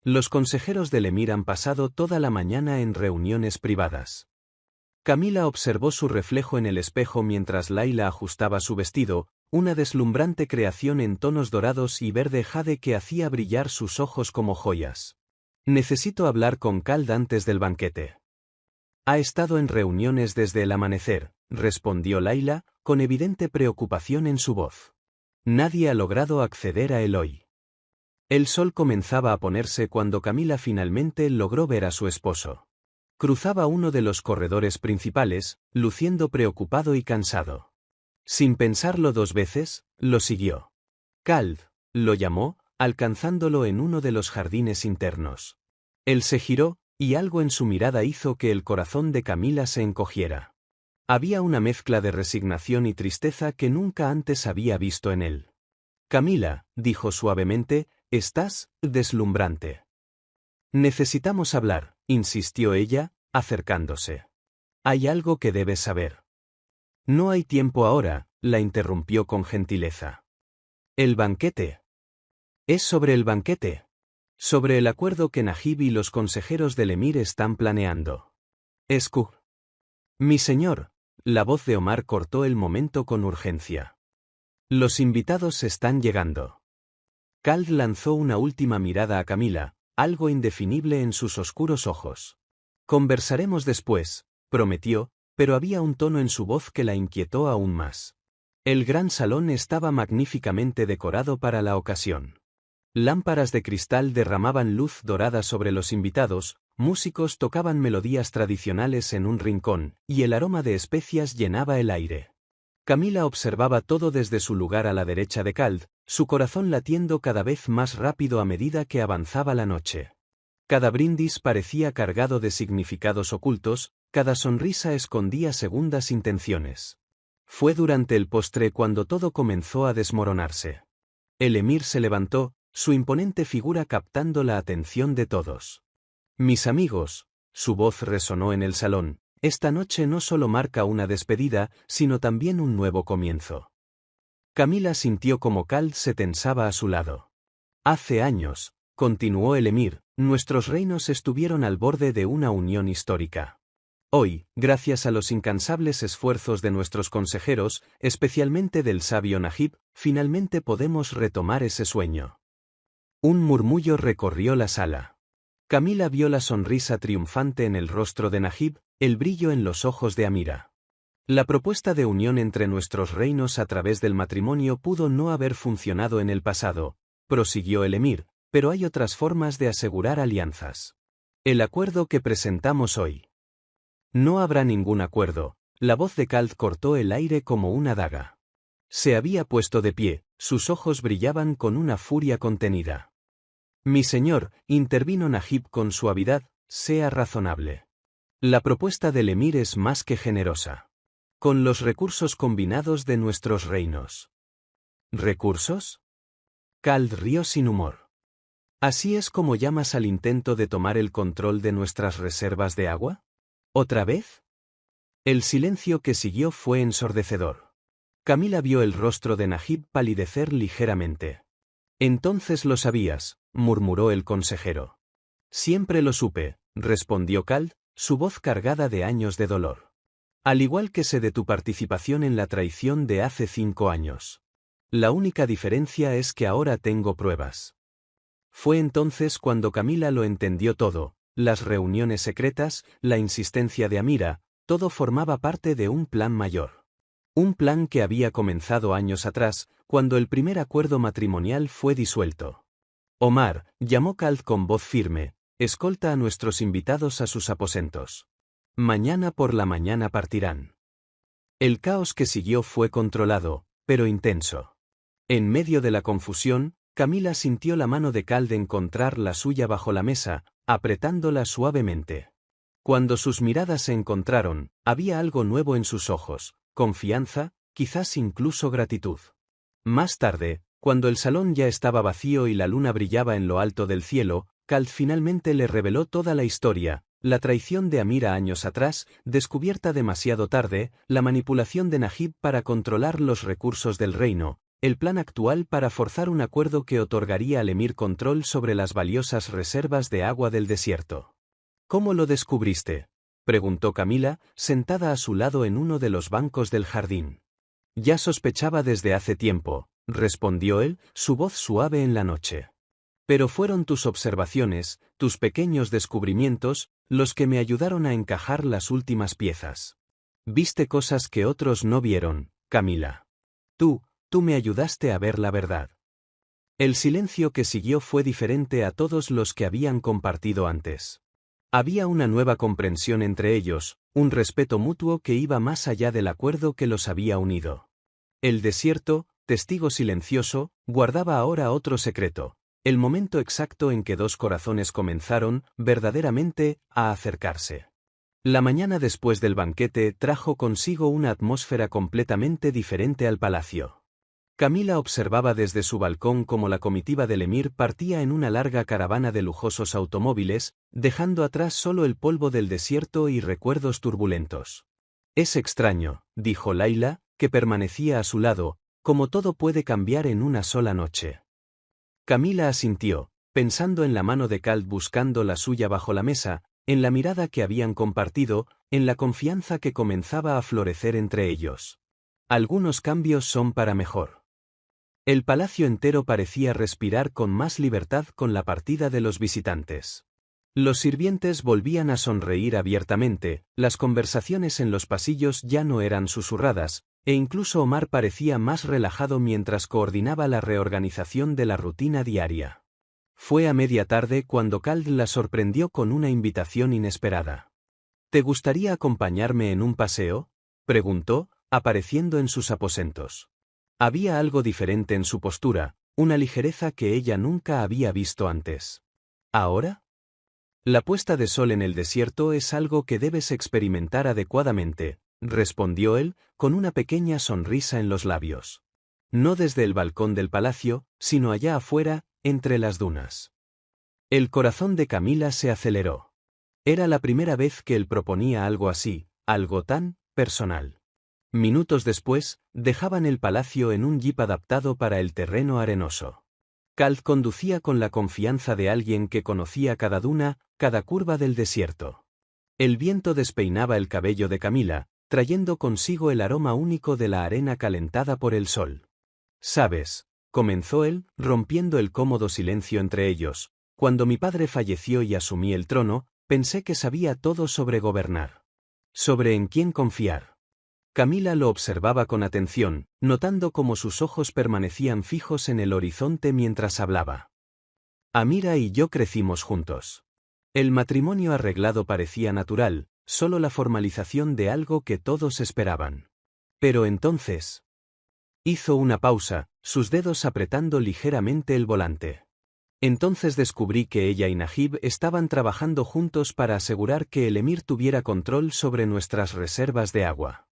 Los consejeros del emir han pasado toda la mañana en reuniones privadas. Camila observó su reflejo en el espejo mientras Layla ajustaba su vestido, una deslumbrante creación en tonos dorados y verde jade que hacía brillar sus ojos como joyas. Necesito hablar con Khald antes del banquete. Ha estado en reuniones desde el amanecer, respondió Layla, con evidente preocupación en su voz. Nadie ha logrado acceder a él hoy. El sol comenzaba a ponerse cuando Camila finalmente logró ver a su esposo. Cruzaba uno de los corredores principales, luciendo preocupado y cansado. Sin pensarlo dos veces, lo siguió. Khald, lo llamó, alcanzándolo en uno de los jardines internos. Él se giró, y algo en su mirada hizo que el corazón de Camila se encogiera. Había una mezcla de resignación y tristeza que nunca antes había visto en él. Camila, dijo suavemente, estás deslumbrante. Necesitamos hablar, insistió ella, acercándose. Hay algo que debes saber. No hay tiempo ahora, la interrumpió con gentileza. El banquete. Es sobre el banquete. Sobre el acuerdo que Najib y los consejeros del emir están planeando. Mi señor, la voz de Omar cortó el momento con urgencia. Los invitados están llegando. Khald lanzó una última mirada a Camila, algo indefinible en sus oscuros ojos. Conversaremos después, prometió, pero había un tono en su voz que la inquietó aún más. El gran salón estaba magníficamente decorado para la ocasión. Lámparas de cristal derramaban luz dorada sobre los invitados, músicos tocaban melodías tradicionales en un rincón, y el aroma de especias llenaba el aire. Camila observaba todo desde su lugar a la derecha de Kald, su corazón latiendo cada vez más rápido a medida que avanzaba la noche. Cada brindis parecía cargado de significados ocultos, cada sonrisa escondía segundas intenciones. Fue durante el postre cuando todo comenzó a desmoronarse. El emir se levantó, su imponente figura captando la atención de todos. Mis amigos, su voz resonó en el salón, esta noche no solo marca una despedida, sino también un nuevo comienzo. Camila sintió como Kald se tensaba a su lado. Hace años, continuó el emir, nuestros reinos estuvieron al borde de una unión histórica. Hoy, gracias a los incansables esfuerzos de nuestros consejeros, especialmente del sabio Najib, finalmente podemos retomar ese sueño. Un murmullo recorrió la sala. Camila vio la sonrisa triunfante en el rostro de Najib, el brillo en los ojos de Amira. La propuesta de unión entre nuestros reinos a través del matrimonio pudo no haber funcionado en el pasado, prosiguió el emir, pero hay otras formas de asegurar alianzas. El acuerdo que presentamos hoy. No habrá ningún acuerdo, la voz de Kald cortó el aire como una daga. Se había puesto de pie, sus ojos brillaban con una furia contenida. Mi señor, intervino Najib con suavidad, sea razonable. La propuesta del emir es más que generosa. Con los recursos combinados de nuestros reinos. ¿Recursos? Kald rió sin humor. ¿Así es como llamas al intento de tomar el control de nuestras reservas de agua? ¿Otra vez? El silencio que siguió fue ensordecedor. Camila vio el rostro de Najib palidecer ligeramente. Entonces lo sabías, murmuró el consejero. Siempre lo supe, respondió Kald, su voz cargada de años de dolor. Al igual que sé de tu participación en la traición de hace 5 años. La única diferencia es que ahora tengo pruebas. Fue entonces cuando Camila lo entendió todo. Las reuniones secretas, la insistencia de Amira, todo formaba parte de un plan mayor. Un plan que había comenzado años atrás, cuando el primer acuerdo matrimonial fue disuelto. Omar, llamó Kald con voz firme, escolta a nuestros invitados a sus aposentos. Mañana por la mañana partirán. El caos que siguió fue controlado, pero intenso. En medio de la confusión, Camila sintió la mano de Kald encontrar la suya bajo la mesa, apretándola suavemente. Cuando sus miradas se encontraron, había algo nuevo en sus ojos, confianza, quizás incluso gratitud. Más tarde, cuando el salón ya estaba vacío y la luna brillaba en lo alto del cielo, Kald finalmente le reveló toda la historia, la traición de Amira años atrás, descubierta demasiado tarde, la manipulación de Najib para controlar los recursos del reino, el plan actual para forzar un acuerdo que otorgaría al emir control sobre las valiosas reservas de agua del desierto. ¿Cómo lo descubriste?, preguntó Camila, sentada a su lado en uno de los bancos del jardín. Ya sospechaba desde hace tiempo, respondió él, su voz suave en la noche. Pero fueron tus observaciones, tus pequeños descubrimientos, los que me ayudaron a encajar las últimas piezas. Viste cosas que otros no vieron, Camila. Tú me ayudaste a ver la verdad. El silencio que siguió fue diferente a todos los que habían compartido antes. Había una nueva comprensión entre ellos, un respeto mutuo que iba más allá del acuerdo que los había unido. El desierto, testigo silencioso, guardaba ahora otro secreto, el momento exacto en que dos corazones comenzaron, verdaderamente, a acercarse. La mañana después del banquete trajo consigo una atmósfera completamente diferente al palacio. Camila observaba desde su balcón cómo la comitiva del emir partía en una larga caravana de lujosos automóviles, dejando atrás solo el polvo del desierto y recuerdos turbulentos. Es extraño, dijo Laila, que permanecía a su lado, como todo puede cambiar en una sola noche. Camila asintió, pensando en la mano de Kald buscando la suya bajo la mesa, en la mirada que habían compartido, en la confianza que comenzaba a florecer entre ellos. Algunos cambios son para mejor. El palacio entero parecía respirar con más libertad con la partida de los visitantes. Los sirvientes volvían a sonreír abiertamente, las conversaciones en los pasillos ya no eran susurradas, e incluso Omar parecía más relajado mientras coordinaba la reorganización de la rutina diaria. Fue a media tarde cuando Kald la sorprendió con una invitación inesperada. ¿Te gustaría acompañarme en un paseo?, preguntó, apareciendo en sus aposentos. Había algo diferente en su postura, una ligereza que ella nunca había visto antes. ¿Ahora? La puesta de sol en el desierto es algo que debes experimentar adecuadamente, respondió él, con una pequeña sonrisa en los labios. No desde el balcón del palacio, sino allá afuera, entre las dunas. El corazón de Camila se aceleró. Era la primera vez que él proponía algo así, algo tan personal. Minutos después, dejaban el palacio en un jeep adaptado para el terreno arenoso. Cal conducía con la confianza de alguien que conocía cada duna, cada curva del desierto. El viento despeinaba el cabello de Camila, trayendo consigo el aroma único de la arena calentada por el sol. «Sabes», comenzó él, rompiendo el cómodo silencio entre ellos, «cuando mi padre falleció y asumí el trono, pensé que sabía todo sobre gobernar. Sobre en quién confiar». Camila lo observaba con atención, notando cómo sus ojos permanecían fijos en el horizonte mientras hablaba. «Amira y yo crecimos juntos. El matrimonio arreglado parecía natural, solo la formalización de algo que todos esperaban. Pero entonces...» Hizo una pausa, sus dedos apretando ligeramente el volante. «Entonces descubrí que ella y Najib estaban trabajando juntos para asegurar que el emir tuviera control sobre nuestras reservas de agua.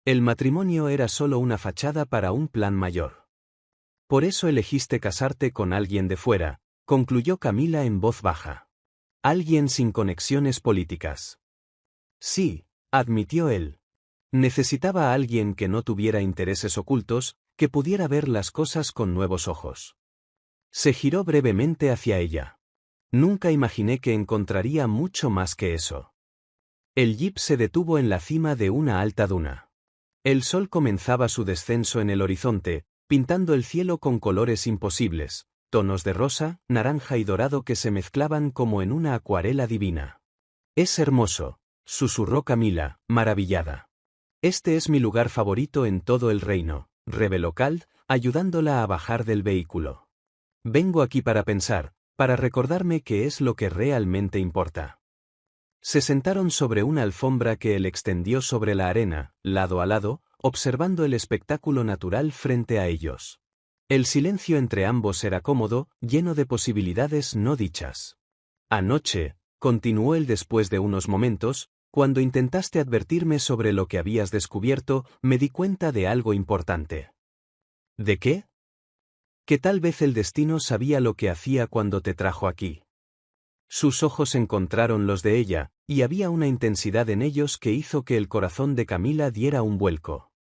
El matrimonio era solo una fachada para un plan mayor. Por eso elegiste casarte con alguien de fuera», concluyó Camila en voz baja. «Alguien sin conexiones políticas». «Sí», admitió él. «Necesitaba a alguien que no tuviera intereses ocultos, que pudiera ver las cosas con nuevos ojos». Se giró brevemente hacia ella. «Nunca imaginé que encontraría mucho más que eso». El jeep se detuvo en la cima de una alta duna. El sol comenzaba su descenso en el horizonte, pintando el cielo con colores imposibles, tonos de rosa, naranja y dorado que se mezclaban como en una acuarela divina. «Es hermoso», susurró Camila, maravillada. «Este es mi lugar favorito en todo el reino», reveló Cal, ayudándola a bajar del vehículo. «Vengo aquí para pensar, para recordarme qué es lo que realmente importa». Se sentaron sobre una alfombra que él extendió sobre la arena, lado a lado, observando el espectáculo natural frente a ellos. El silencio entre ambos era cómodo, lleno de posibilidades no dichas. «Anoche», continuó él después de unos momentos, «cuando intentaste advertirme sobre lo que habías descubierto, me di cuenta de algo importante». «¿De qué?» «Que tal vez el destino sabía lo que hacía cuando te trajo aquí». Sus ojos encontraron los de ella, y había una intensidad en ellos que hizo que el corazón de Camila diera un vuelco.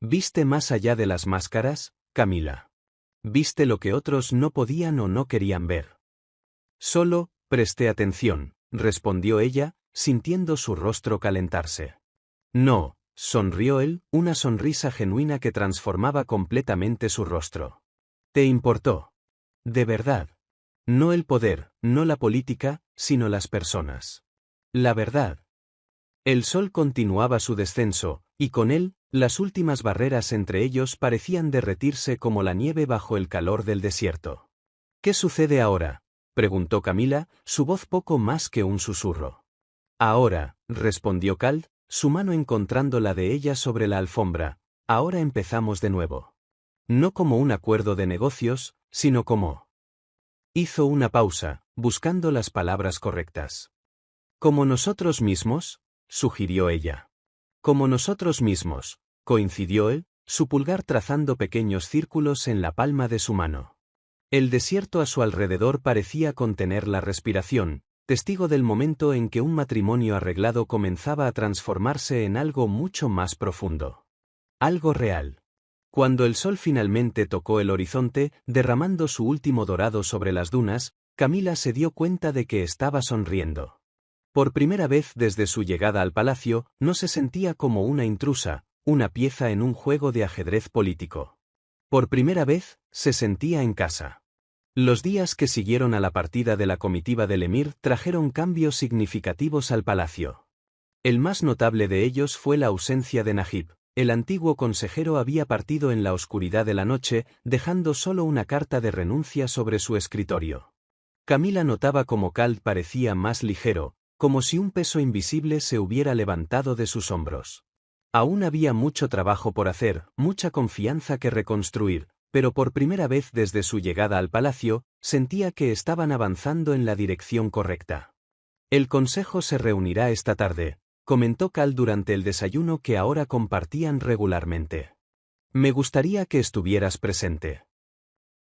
«¿Viste más allá de las máscaras, Camila? ¿Viste lo que otros no podían o no querían ver?» «Solo, presté atención», respondió ella, sintiendo su rostro calentarse. «No», sonrió él, una sonrisa genuina que transformaba completamente su rostro. «¿Te importó? De verdad. No el poder, no la política, sino las personas. La verdad». El sol continuaba su descenso, y con él, las últimas barreras entre ellos parecían derretirse como la nieve bajo el calor del desierto. «¿Qué sucede ahora?», preguntó Camila, su voz poco más que un susurro. «Ahora», respondió Cal, su mano encontrando la de ella sobre la alfombra, «ahora empezamos de nuevo. No como un acuerdo de negocios, sino como...». Hizo una pausa, buscando las palabras correctas. «¿Como nosotros mismos?», sugirió ella. «Como nosotros mismos», coincidió él, su pulgar trazando pequeños círculos en la palma de su mano. El desierto a su alrededor parecía contener la respiración, testigo del momento en que un matrimonio arreglado comenzaba a transformarse en algo mucho más profundo. Algo real. Cuando el sol finalmente tocó el horizonte, derramando su último dorado sobre las dunas, Camila se dio cuenta de que estaba sonriendo. Por primera vez desde su llegada al palacio, no se sentía como una intrusa, una pieza en un juego de ajedrez político. Por primera vez, se sentía en casa. Los días que siguieron a la partida de la comitiva del emir trajeron cambios significativos al palacio. El más notable de ellos fue la ausencia de Najib. El antiguo consejero había partido en la oscuridad de la noche, dejando solo una carta de renuncia sobre su escritorio. Camila notaba cómo Cal parecía más ligero, como si un peso invisible se hubiera levantado de sus hombros. Aún había mucho trabajo por hacer, mucha confianza que reconstruir, pero por primera vez desde su llegada al palacio, sentía que estaban avanzando en la dirección correcta. El consejo se reunirá esta tarde, comentó Cal durante el desayuno que ahora compartían regularmente. Me gustaría que estuvieras presente.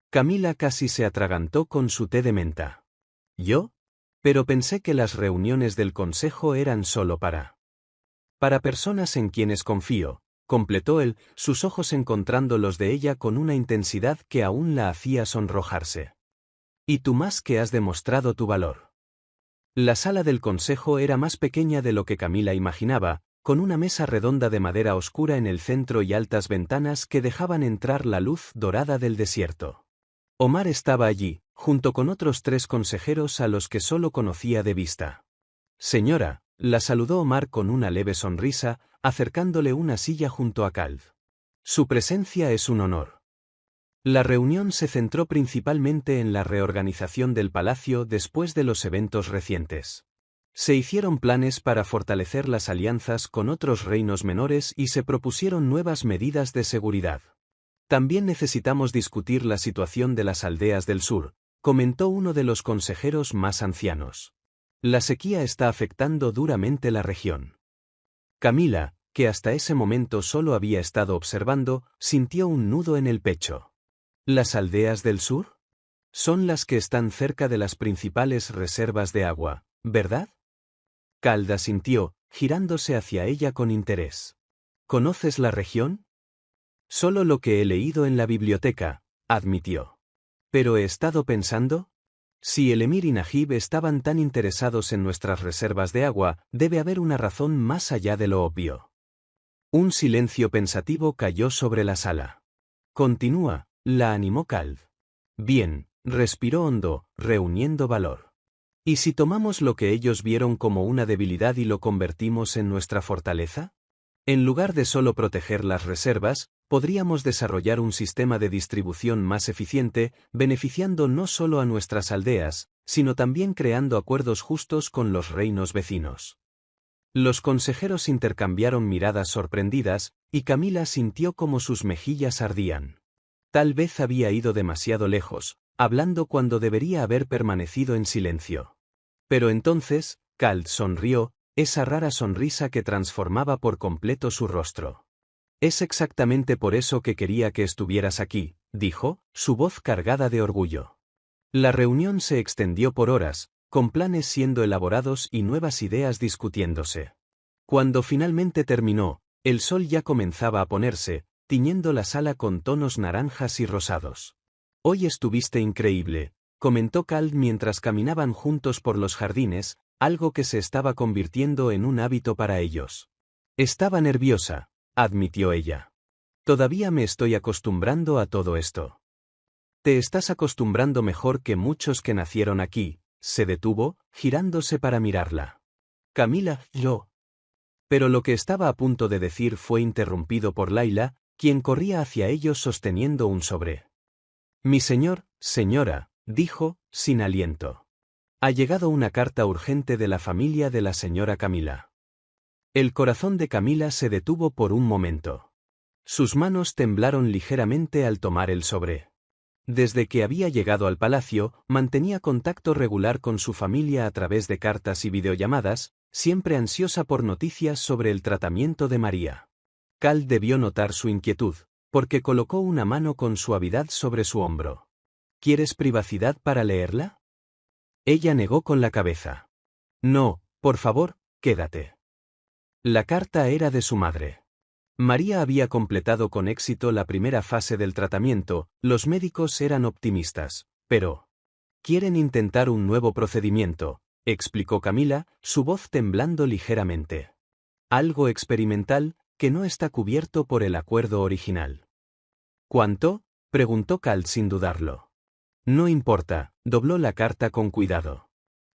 Camila casi se atragantó con su té de menta. ¿Yo? Pero pensé que las reuniones del consejo eran solo para personas en quienes confío, completó él, sus ojos encontrando los de ella con una intensidad que aún la hacía sonrojarse. Y tú más que has demostrado tu valor. La sala del consejo era más pequeña de lo que Camila imaginaba, con una mesa redonda de madera oscura en el centro y altas ventanas que dejaban entrar la luz dorada del desierto. Omar estaba allí, junto con otros 3 consejeros a los que solo conocía de vista. Señora, la saludó Omar con una leve sonrisa, acercándole una silla junto a Cal. Su presencia es un honor. La reunión se centró principalmente en la reorganización del palacio después de los eventos recientes. Se hicieron planes para fortalecer las alianzas con otros reinos menores y se propusieron nuevas medidas de seguridad. También necesitamos discutir la situación de las aldeas del sur, comentó uno de los consejeros más ancianos. La sequía está afectando duramente la región. Camila, que hasta ese momento solo había estado observando, sintió un nudo en el pecho. ¿Las aldeas del sur? Son las que están cerca de las principales reservas de agua, ¿verdad? Calda sintió, girándose hacia ella con interés. ¿Conoces la región? Solo lo que he leído en la biblioteca, admitió. ¿Pero he estado pensando? Si el emir y Najib estaban tan interesados en nuestras reservas de agua, debe haber una razón más allá de lo obvio. Un silencio pensativo cayó sobre la sala. Continúa, la animó Cal. Bien, respiró hondo, reuniendo valor. ¿Y si tomamos lo que ellos vieron como una debilidad y lo convertimos en nuestra fortaleza? En lugar de solo proteger las reservas, podríamos desarrollar un sistema de distribución más eficiente, beneficiando no solo a nuestras aldeas, sino también creando acuerdos justos con los reinos vecinos. Los consejeros intercambiaron miradas sorprendidas, y Camila sintió como sus mejillas ardían. Tal vez había ido demasiado lejos, hablando cuando debería haber permanecido en silencio. Pero entonces, Cal sonrió, esa rara sonrisa que transformaba por completo su rostro. Es exactamente por eso que quería que estuvieras aquí, dijo, su voz cargada de orgullo. La reunión se extendió por horas, con planes siendo elaborados y nuevas ideas discutiéndose. Cuando finalmente terminó, el sol ya comenzaba a ponerse, tiñendo la sala con tonos naranjas y rosados. Hoy estuviste increíble, comentó Cal mientras caminaban juntos por los jardines, algo que se estaba convirtiendo en un hábito para ellos. Estaba nerviosa, admitió ella. Todavía me estoy acostumbrando a todo esto. Te estás acostumbrando mejor que muchos que nacieron aquí, se detuvo, girándose para mirarla. Camila, yo. Pero lo que estaba a punto de decir fue interrumpido por Laila, quien corría hacia ellos sosteniendo un sobre. Mi señor, señora, dijo, sin aliento. Ha llegado una carta urgente de la familia de la señora Camila. El corazón de Camila se detuvo por un momento. Sus manos temblaron ligeramente al tomar el sobre. Desde que había llegado al palacio, mantenía contacto regular con su familia a través de cartas y videollamadas, siempre ansiosa por noticias sobre el tratamiento de María. Cal debió notar su inquietud, porque colocó una mano con suavidad sobre su hombro. ¿Quieres privacidad para leerla? Ella negó con la cabeza. No, por favor, quédate. La carta era de su madre. María había completado con éxito la primera fase del tratamiento, los médicos eran optimistas, pero... Quieren intentar un nuevo procedimiento, explicó Camila, su voz temblando ligeramente. Algo experimental, que no está cubierto por el acuerdo original. ¿Cuánto? Preguntó Cal sin dudarlo. No importa, dobló la carta con cuidado.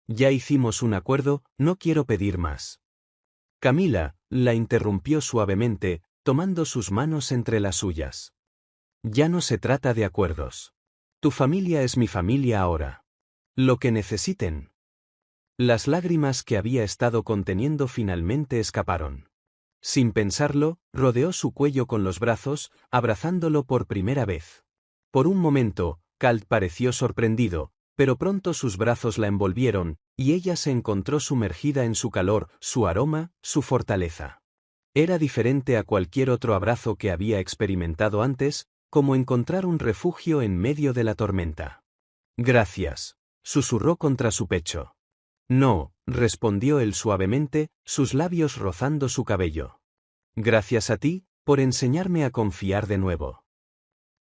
Ya hicimos un acuerdo, no quiero pedir más. Camila, la interrumpió suavemente, tomando sus manos entre las suyas. Ya no se trata de acuerdos. Tu familia es mi familia ahora. Lo que necesiten. Las lágrimas que había estado conteniendo finalmente escaparon. Sin pensarlo, rodeó su cuello con los brazos, abrazándolo por primera vez. Por un momento, Cal pareció sorprendido, pero pronto sus brazos la envolvieron, y ella se encontró sumergida en su calor, su aroma, su fortaleza. Era diferente a cualquier otro abrazo que había experimentado antes, como encontrar un refugio en medio de la tormenta. «Gracias», susurró contra su pecho. «No», respondió él suavemente, sus labios rozando su cabello. «Gracias a ti, por enseñarme a confiar de nuevo».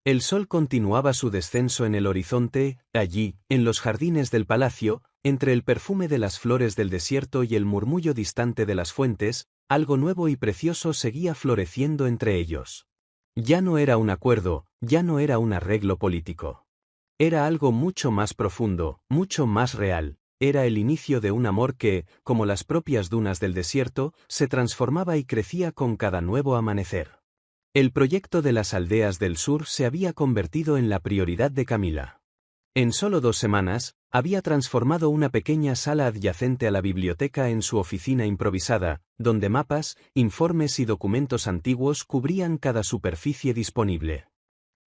El sol continuaba su descenso en el horizonte, allí, en los jardines del palacio, entre el perfume de las flores del desierto y el murmullo distante de las fuentes, algo nuevo y precioso seguía floreciendo entre ellos. Ya no era un acuerdo, ya no era un arreglo político. Era algo mucho más profundo, mucho más real, era el inicio de un amor que, como las propias dunas del desierto, se transformaba y crecía con cada nuevo amanecer. El proyecto de las aldeas del sur se había convertido en la prioridad de Camila. En solo 2 semanas, había transformado una pequeña sala adyacente a la biblioteca en su oficina improvisada, donde mapas, informes y documentos antiguos cubrían cada superficie disponible.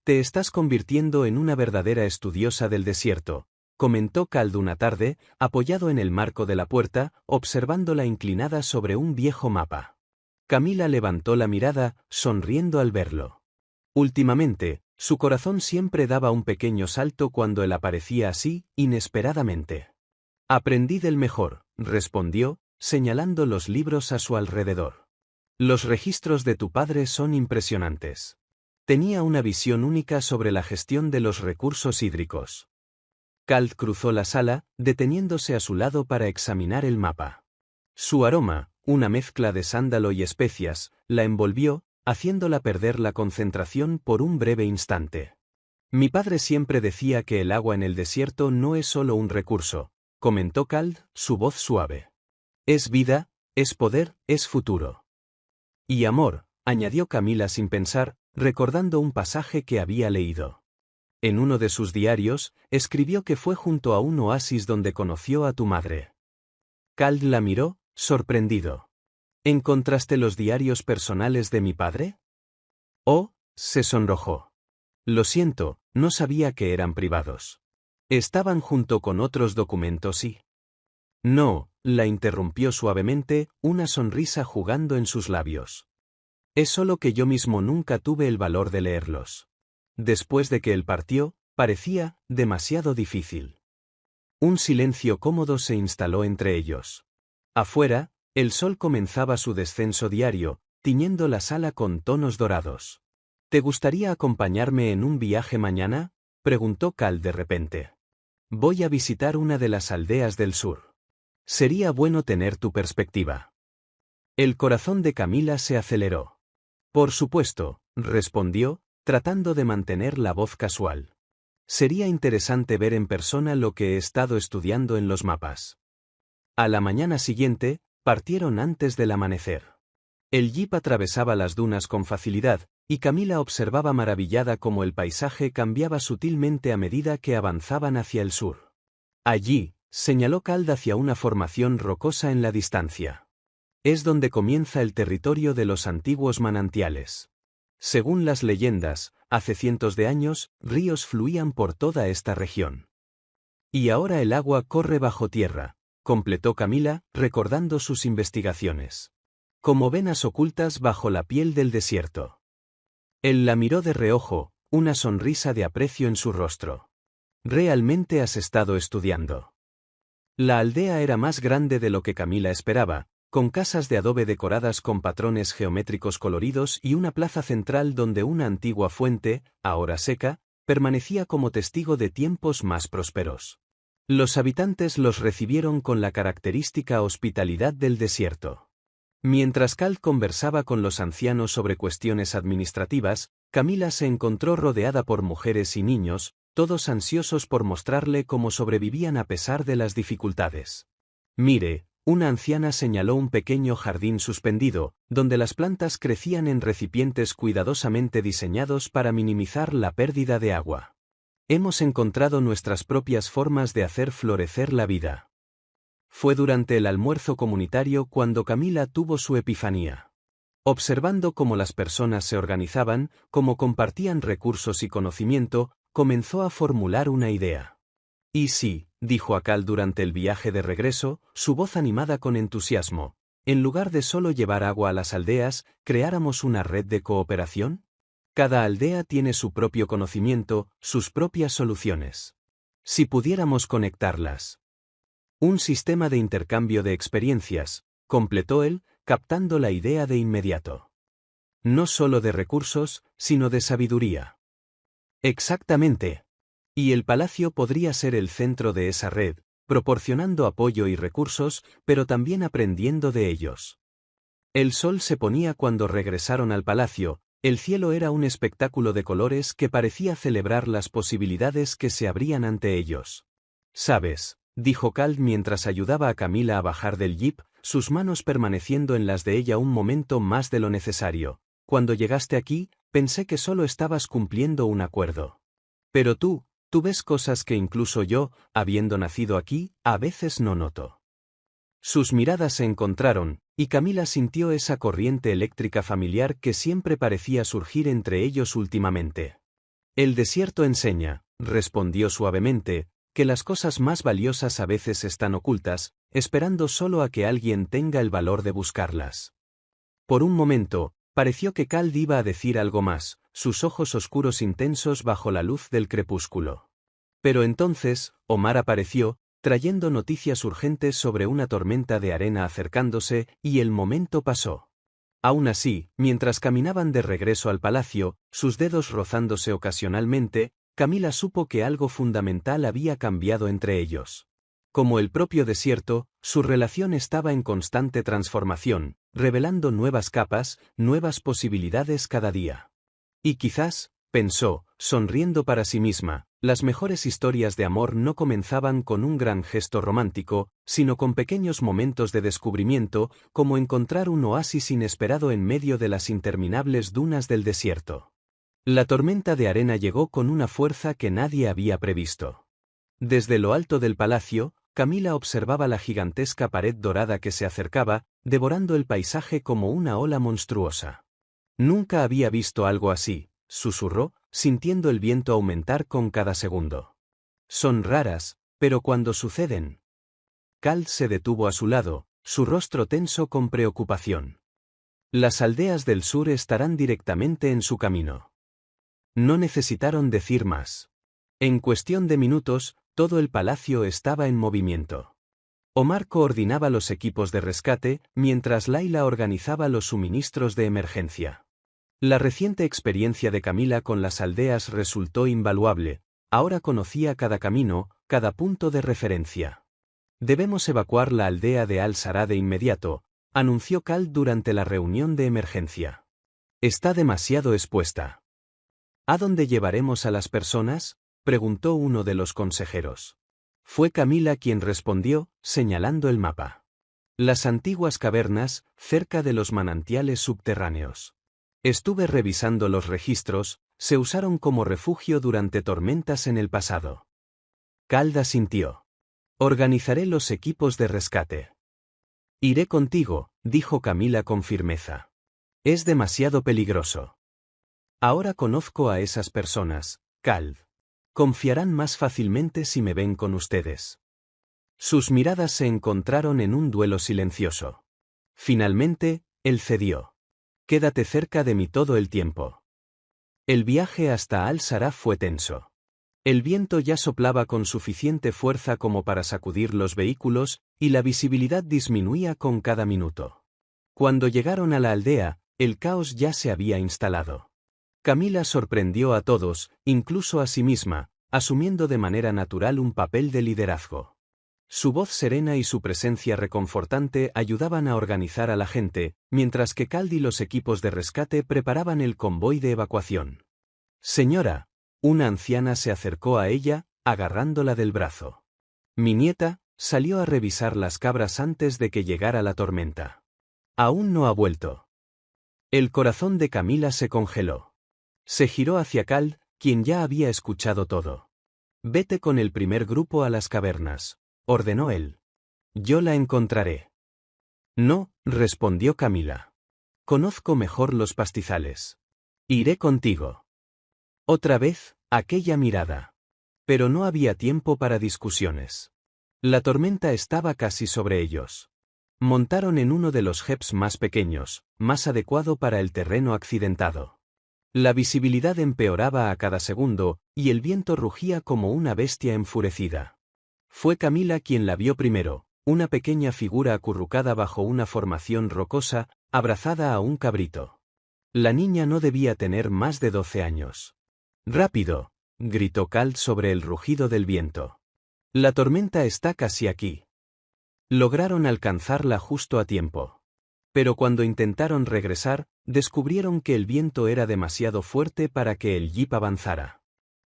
«Te estás convirtiendo en una verdadera estudiosa del desierto», comentó Cal una tarde, apoyado en el marco de la puerta, observándola inclinada sobre un viejo mapa. Camila levantó la mirada, sonriendo al verlo. Últimamente, su corazón siempre daba un pequeño salto cuando él aparecía así, inesperadamente. «Aprendí del mejor», respondió, señalando los libros a su alrededor. «Los registros de tu padre son impresionantes. Tenía una visión única sobre la gestión de los recursos hídricos». Cal cruzó la sala, deteniéndose a su lado para examinar el mapa. Su aroma, una mezcla de sándalo y especias, la envolvió, haciéndola perder la concentración por un breve instante. «Mi padre siempre decía que el agua en el desierto no es solo un recurso», comentó Cal, su voz suave. «Es vida, es poder, es futuro». «Y amor», añadió Camila sin pensar, recordando un pasaje que había leído. En uno de sus diarios, escribió que fue junto a un oasis donde conoció a tu madre. Cal la miró, sorprendido. «¿Encontraste los diarios personales de mi padre?» «Oh», se sonrojó. «Lo siento, no sabía que eran privados. Estaban junto con otros documentos y...» «No», la interrumpió suavemente, una sonrisa jugando en sus labios. «Es solo que yo mismo nunca tuve el valor de leerlos. Después de que él partió, parecía demasiado difícil». Un silencio cómodo se instaló entre ellos. Afuera, el sol comenzaba su descenso diario, tiñendo la sala con tonos dorados. «¿Te gustaría acompañarme en un viaje mañana?», preguntó Cal de repente. «Voy a visitar una de las aldeas del sur. Sería bueno tener tu perspectiva». El corazón de Camila se aceleró. «Por supuesto», respondió, tratando de mantener la voz casual. «Sería interesante ver en persona lo que he estado estudiando en los mapas». A la mañana siguiente, partieron antes del amanecer. El jeep atravesaba las dunas con facilidad, y Camila observaba maravillada cómo el paisaje cambiaba sutilmente a medida que avanzaban hacia el sur. «Allí», señaló Cal hacia una formación rocosa en la distancia. «Es donde comienza el territorio de los antiguos manantiales. Según las leyendas, hace cientos de años, ríos fluían por toda esta región. Y ahora el agua corre bajo tierra», completó Camila, recordando sus investigaciones. «Como venas ocultas bajo la piel del desierto». Él la miró de reojo, una sonrisa de aprecio en su rostro. «¿Realmente has estado estudiando?». La aldea era más grande de lo que Camila esperaba, con casas de adobe decoradas con patrones geométricos coloridos y una plaza central donde una antigua fuente, ahora seca, permanecía como testigo de tiempos más prósperos. Los habitantes los recibieron con la característica hospitalidad del desierto. Mientras Cal conversaba con los ancianos sobre cuestiones administrativas, Camila se encontró rodeada por mujeres y niños, todos ansiosos por mostrarle cómo sobrevivían a pesar de las dificultades. «Mire», una anciana señaló un pequeño jardín suspendido, donde las plantas crecían en recipientes cuidadosamente diseñados para minimizar la pérdida de agua. «Hemos encontrado nuestras propias formas de hacer florecer la vida». Fue durante el almuerzo comunitario cuando Camila tuvo su epifanía. Observando cómo las personas se organizaban, cómo compartían recursos y conocimiento, comenzó a formular una idea. «Y sí», dijo a Cal durante el viaje de regreso, su voz animada con entusiasmo, «en lugar de solo llevar agua a las aldeas, ¿creáramos una red de cooperación? Cada aldea tiene su propio conocimiento, sus propias soluciones. Si pudiéramos conectarlas. Un sistema de intercambio de experiencias», completó él, captando la idea de inmediato. «No solo de recursos, sino de sabiduría». «Exactamente. Y el palacio podría ser el centro de esa red, proporcionando apoyo y recursos, pero también aprendiendo de ellos». El sol se ponía cuando regresaron al palacio, el cielo era un espectáculo de colores que parecía celebrar las posibilidades que se abrían ante ellos. «¿Sabes?», dijo Cal mientras ayudaba a Camila a bajar del jeep, sus manos permaneciendo en las de ella un momento más de lo necesario. «Cuando llegaste aquí, pensé que solo estabas cumpliendo un acuerdo. Pero tú ves cosas que incluso yo, habiendo nacido aquí, a veces no noto». Sus miradas se encontraron, y Camila sintió esa corriente eléctrica familiar que siempre parecía surgir entre ellos últimamente. «El desierto enseña», respondió suavemente, «que las cosas más valiosas a veces están ocultas, esperando solo a que alguien tenga el valor de buscarlas». Por un momento, pareció que Cal iba a decir algo más, sus ojos oscuros intensos bajo la luz del crepúsculo. Pero entonces, Omar apareció, trayendo noticias urgentes sobre una tormenta de arena acercándose, y el momento pasó. Aún así, mientras caminaban de regreso al palacio, sus dedos rozándose ocasionalmente, Camila supo que algo fundamental había cambiado entre ellos. Como el propio desierto, su relación estaba en constante transformación, revelando nuevas capas, nuevas posibilidades cada día. Y quizás, pensó, sonriendo para sí misma, las mejores historias de amor no comenzaban con un gran gesto romántico, sino con pequeños momentos de descubrimiento, como encontrar un oasis inesperado en medio de las interminables dunas del desierto. La tormenta de arena llegó con una fuerza que nadie había previsto. Desde lo alto del palacio, Camila observaba la gigantesca pared dorada que se acercaba, devorando el paisaje como una ola monstruosa. «Nunca había visto algo así», susurró, sintiendo el viento aumentar con cada segundo. «Son raras, pero cuando suceden». Cal se detuvo a su lado, su rostro tenso con preocupación. «Las aldeas del sur estarán directamente en su camino». No necesitaron decir más. En cuestión de minutos, todo el palacio estaba en movimiento. Omar coordinaba los equipos de rescate, mientras Laila organizaba los suministros de emergencia. La reciente experiencia de Camila con las aldeas resultó invaluable, ahora conocía cada camino, cada punto de referencia. «Debemos evacuar la aldea de Al-Sará de inmediato», anunció Cal durante la reunión de emergencia. «Está demasiado expuesta». «¿A dónde llevaremos a las personas?», preguntó uno de los consejeros. Fue Camila quien respondió, señalando el mapa. «Las antiguas cavernas, cerca de los manantiales subterráneos. Estuve revisando los registros, se usaron como refugio durante tormentas en el pasado». Calda sintió. «Organizaré los equipos de rescate». «Iré contigo», dijo Camila con firmeza. «Es demasiado peligroso». «Ahora conozco a esas personas, Cal. Confiarán más fácilmente si me ven con ustedes». Sus miradas se encontraron en un duelo silencioso. Finalmente, él cedió. «Quédate cerca de mí todo el tiempo». El viaje hasta Al-Sará fue tenso. El viento ya soplaba con suficiente fuerza como para sacudir los vehículos, y la visibilidad disminuía con cada minuto. Cuando llegaron a la aldea, el caos ya se había instalado. Camila sorprendió a todos, incluso a sí misma, asumiendo de manera natural un papel de liderazgo. Su voz serena y su presencia reconfortante ayudaban a organizar a la gente, mientras que Cal y los equipos de rescate preparaban el convoy de evacuación. «Señora», una anciana se acercó a ella, agarrándola del brazo. «Mi nieta salió a revisar las cabras antes de que llegara la tormenta. Aún no ha vuelto». El corazón de Camila se congeló. Se giró hacia Cal, quien ya había escuchado todo. «Vete con el primer grupo a las cavernas», ordenó él. «Yo la encontraré». «No», respondió Camila. Conozco mejor los pastizales. Iré contigo. Otra vez, aquella mirada. Pero no había tiempo para discusiones. La tormenta estaba casi sobre ellos. Montaron en uno de los jeeps más pequeños, más adecuado para el terreno accidentado. La visibilidad empeoraba a cada segundo, y el viento rugía como una bestia enfurecida. Fue Camila quien la vio primero, una pequeña figura acurrucada bajo una formación rocosa, abrazada a un cabrito. La niña no debía tener más de 12 años. ¡Rápido!, gritó Cal sobre el rugido del viento. La tormenta está casi aquí. Lograron alcanzarla justo a tiempo. Pero cuando intentaron regresar, descubrieron que el viento era demasiado fuerte para que el jeep avanzara.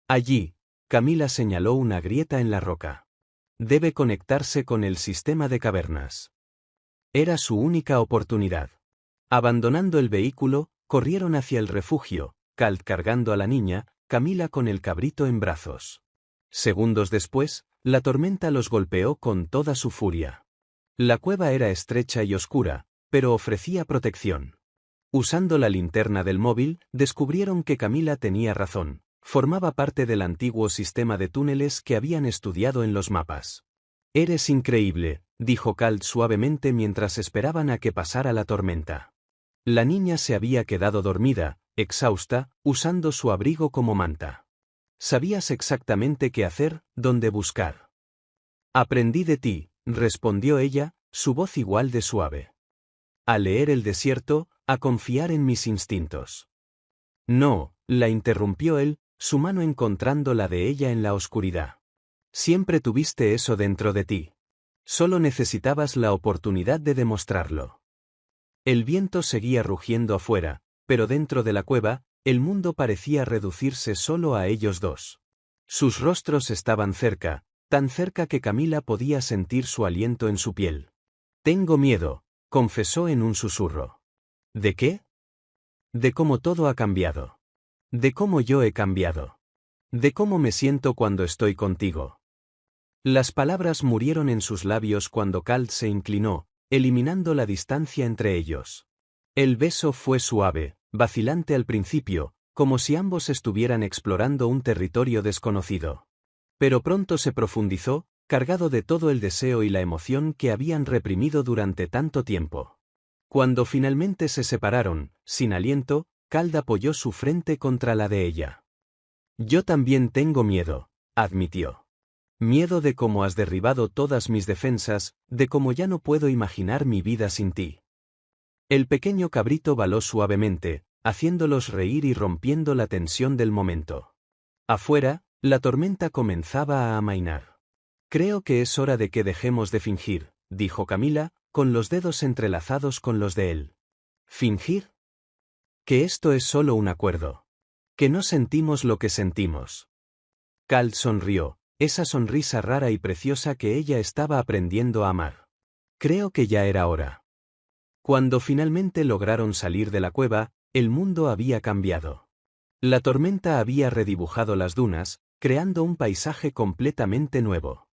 Allí, Camila señaló una grieta en la roca. Debe conectarse con el sistema de cavernas. Era su única oportunidad. Abandonando el vehículo, corrieron hacia el refugio, Cal cargando a la niña, Camila con el cabrito en brazos. Segundos después, la tormenta los golpeó con toda su furia. La cueva era estrecha y oscura, pero ofrecía protección. Usando la linterna del móvil, descubrieron que Camila tenía razón. Formaba parte del antiguo sistema de túneles que habían estudiado en los mapas. «Eres increíble», dijo Cal suavemente mientras esperaban a que pasara la tormenta. La niña se había quedado dormida, exhausta, usando su abrigo como manta. «Sabías exactamente qué hacer, dónde buscar». «Aprendí de ti», respondió ella, su voz igual de suave. «A leer el desierto, a confiar en mis instintos». «No», la interrumpió él, su mano encontrando la de ella en la oscuridad. «Siempre tuviste eso dentro de ti. Solo necesitabas la oportunidad de demostrarlo». El viento seguía rugiendo afuera, pero dentro de la cueva, el mundo parecía reducirse solo a ellos dos. Sus rostros estaban cerca, tan cerca que Camila podía sentir su aliento en su piel. «Tengo miedo», confesó en un susurro. «¿De qué?» «De cómo todo ha cambiado. De cómo yo he cambiado. De cómo me siento cuando estoy contigo». Las palabras murieron en sus labios cuando Cal se inclinó, eliminando la distancia entre ellos. El beso fue suave, vacilante al principio, como si ambos estuvieran explorando un territorio desconocido. Pero pronto se profundizó, cargado de todo el deseo y la emoción que habían reprimido durante tanto tiempo. Cuando finalmente se separaron, sin aliento, Cal apoyó su frente contra la de ella. «Yo también tengo miedo», admitió. «Miedo de cómo has derribado todas mis defensas, de cómo ya no puedo imaginar mi vida sin ti». El pequeño cabrito baló suavemente, haciéndolos reír y rompiendo la tensión del momento. Afuera, la tormenta comenzaba a amainar. «Creo que es hora de que dejemos de fingir», dijo Camila, con los dedos entrelazados con los de él. «¿Fingir? Que esto es solo un acuerdo. Que no sentimos lo que sentimos». Cal sonrió, esa sonrisa rara y preciosa que ella estaba aprendiendo a amar. «Creo que ya era hora». Cuando finalmente lograron salir de la cueva, el mundo había cambiado. La tormenta había redibujado las dunas, creando un paisaje completamente nuevo.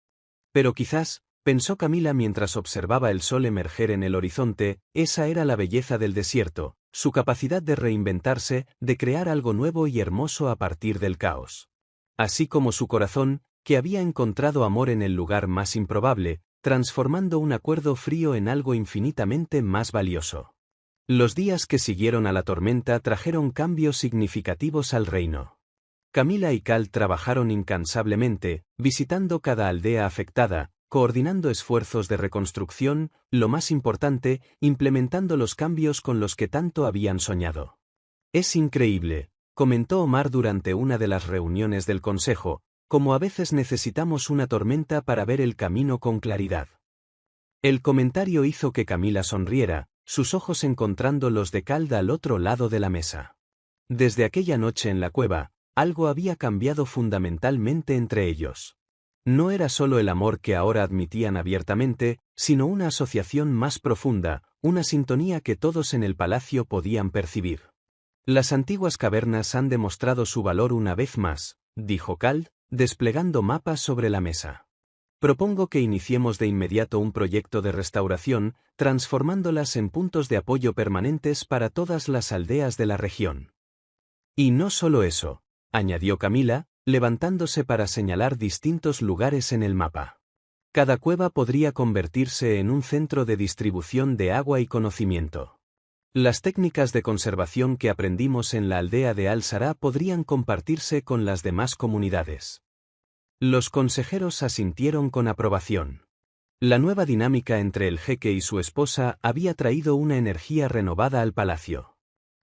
Pero quizás, pensó Camila mientras observaba el sol emerger en el horizonte, esa era la belleza del desierto, su capacidad de reinventarse, de crear algo nuevo y hermoso a partir del caos. Así como su corazón, que había encontrado amor en el lugar más improbable, transformando un acuerdo frío en algo infinitamente más valioso. Los días que siguieron a la tormenta trajeron cambios significativos al reino. Camila y Cal trabajaron incansablemente, visitando cada aldea afectada, coordinando esfuerzos de reconstrucción, lo más importante, implementando los cambios con los que tanto habían soñado. «Es increíble», comentó Omar durante una de las reuniones del consejo, «como a veces necesitamos una tormenta para ver el camino con claridad». El comentario hizo que Camila sonriera, sus ojos encontrando los de Cal al otro lado de la mesa. Desde aquella noche en la cueva, algo había cambiado fundamentalmente entre ellos. No era solo el amor que ahora admitían abiertamente, sino una asociación más profunda, una sintonía que todos en el palacio podían percibir. «Las antiguas cavernas han demostrado su valor una vez más», dijo Cal, desplegando mapas sobre la mesa. Propongo que iniciemos de inmediato un proyecto de restauración, transformándolas en puntos de apoyo permanentes para todas las aldeas de la región. Y no solo eso, añadió Camila, levantándose para señalar distintos lugares en el mapa. Cada cueva podría convertirse en un centro de distribución de agua y conocimiento. Las técnicas de conservación que aprendimos en la aldea de Al-Sará podrían compartirse con las demás comunidades. Los consejeros asintieron con aprobación. La nueva dinámica entre el jeque y su esposa había traído una energía renovada al palacio.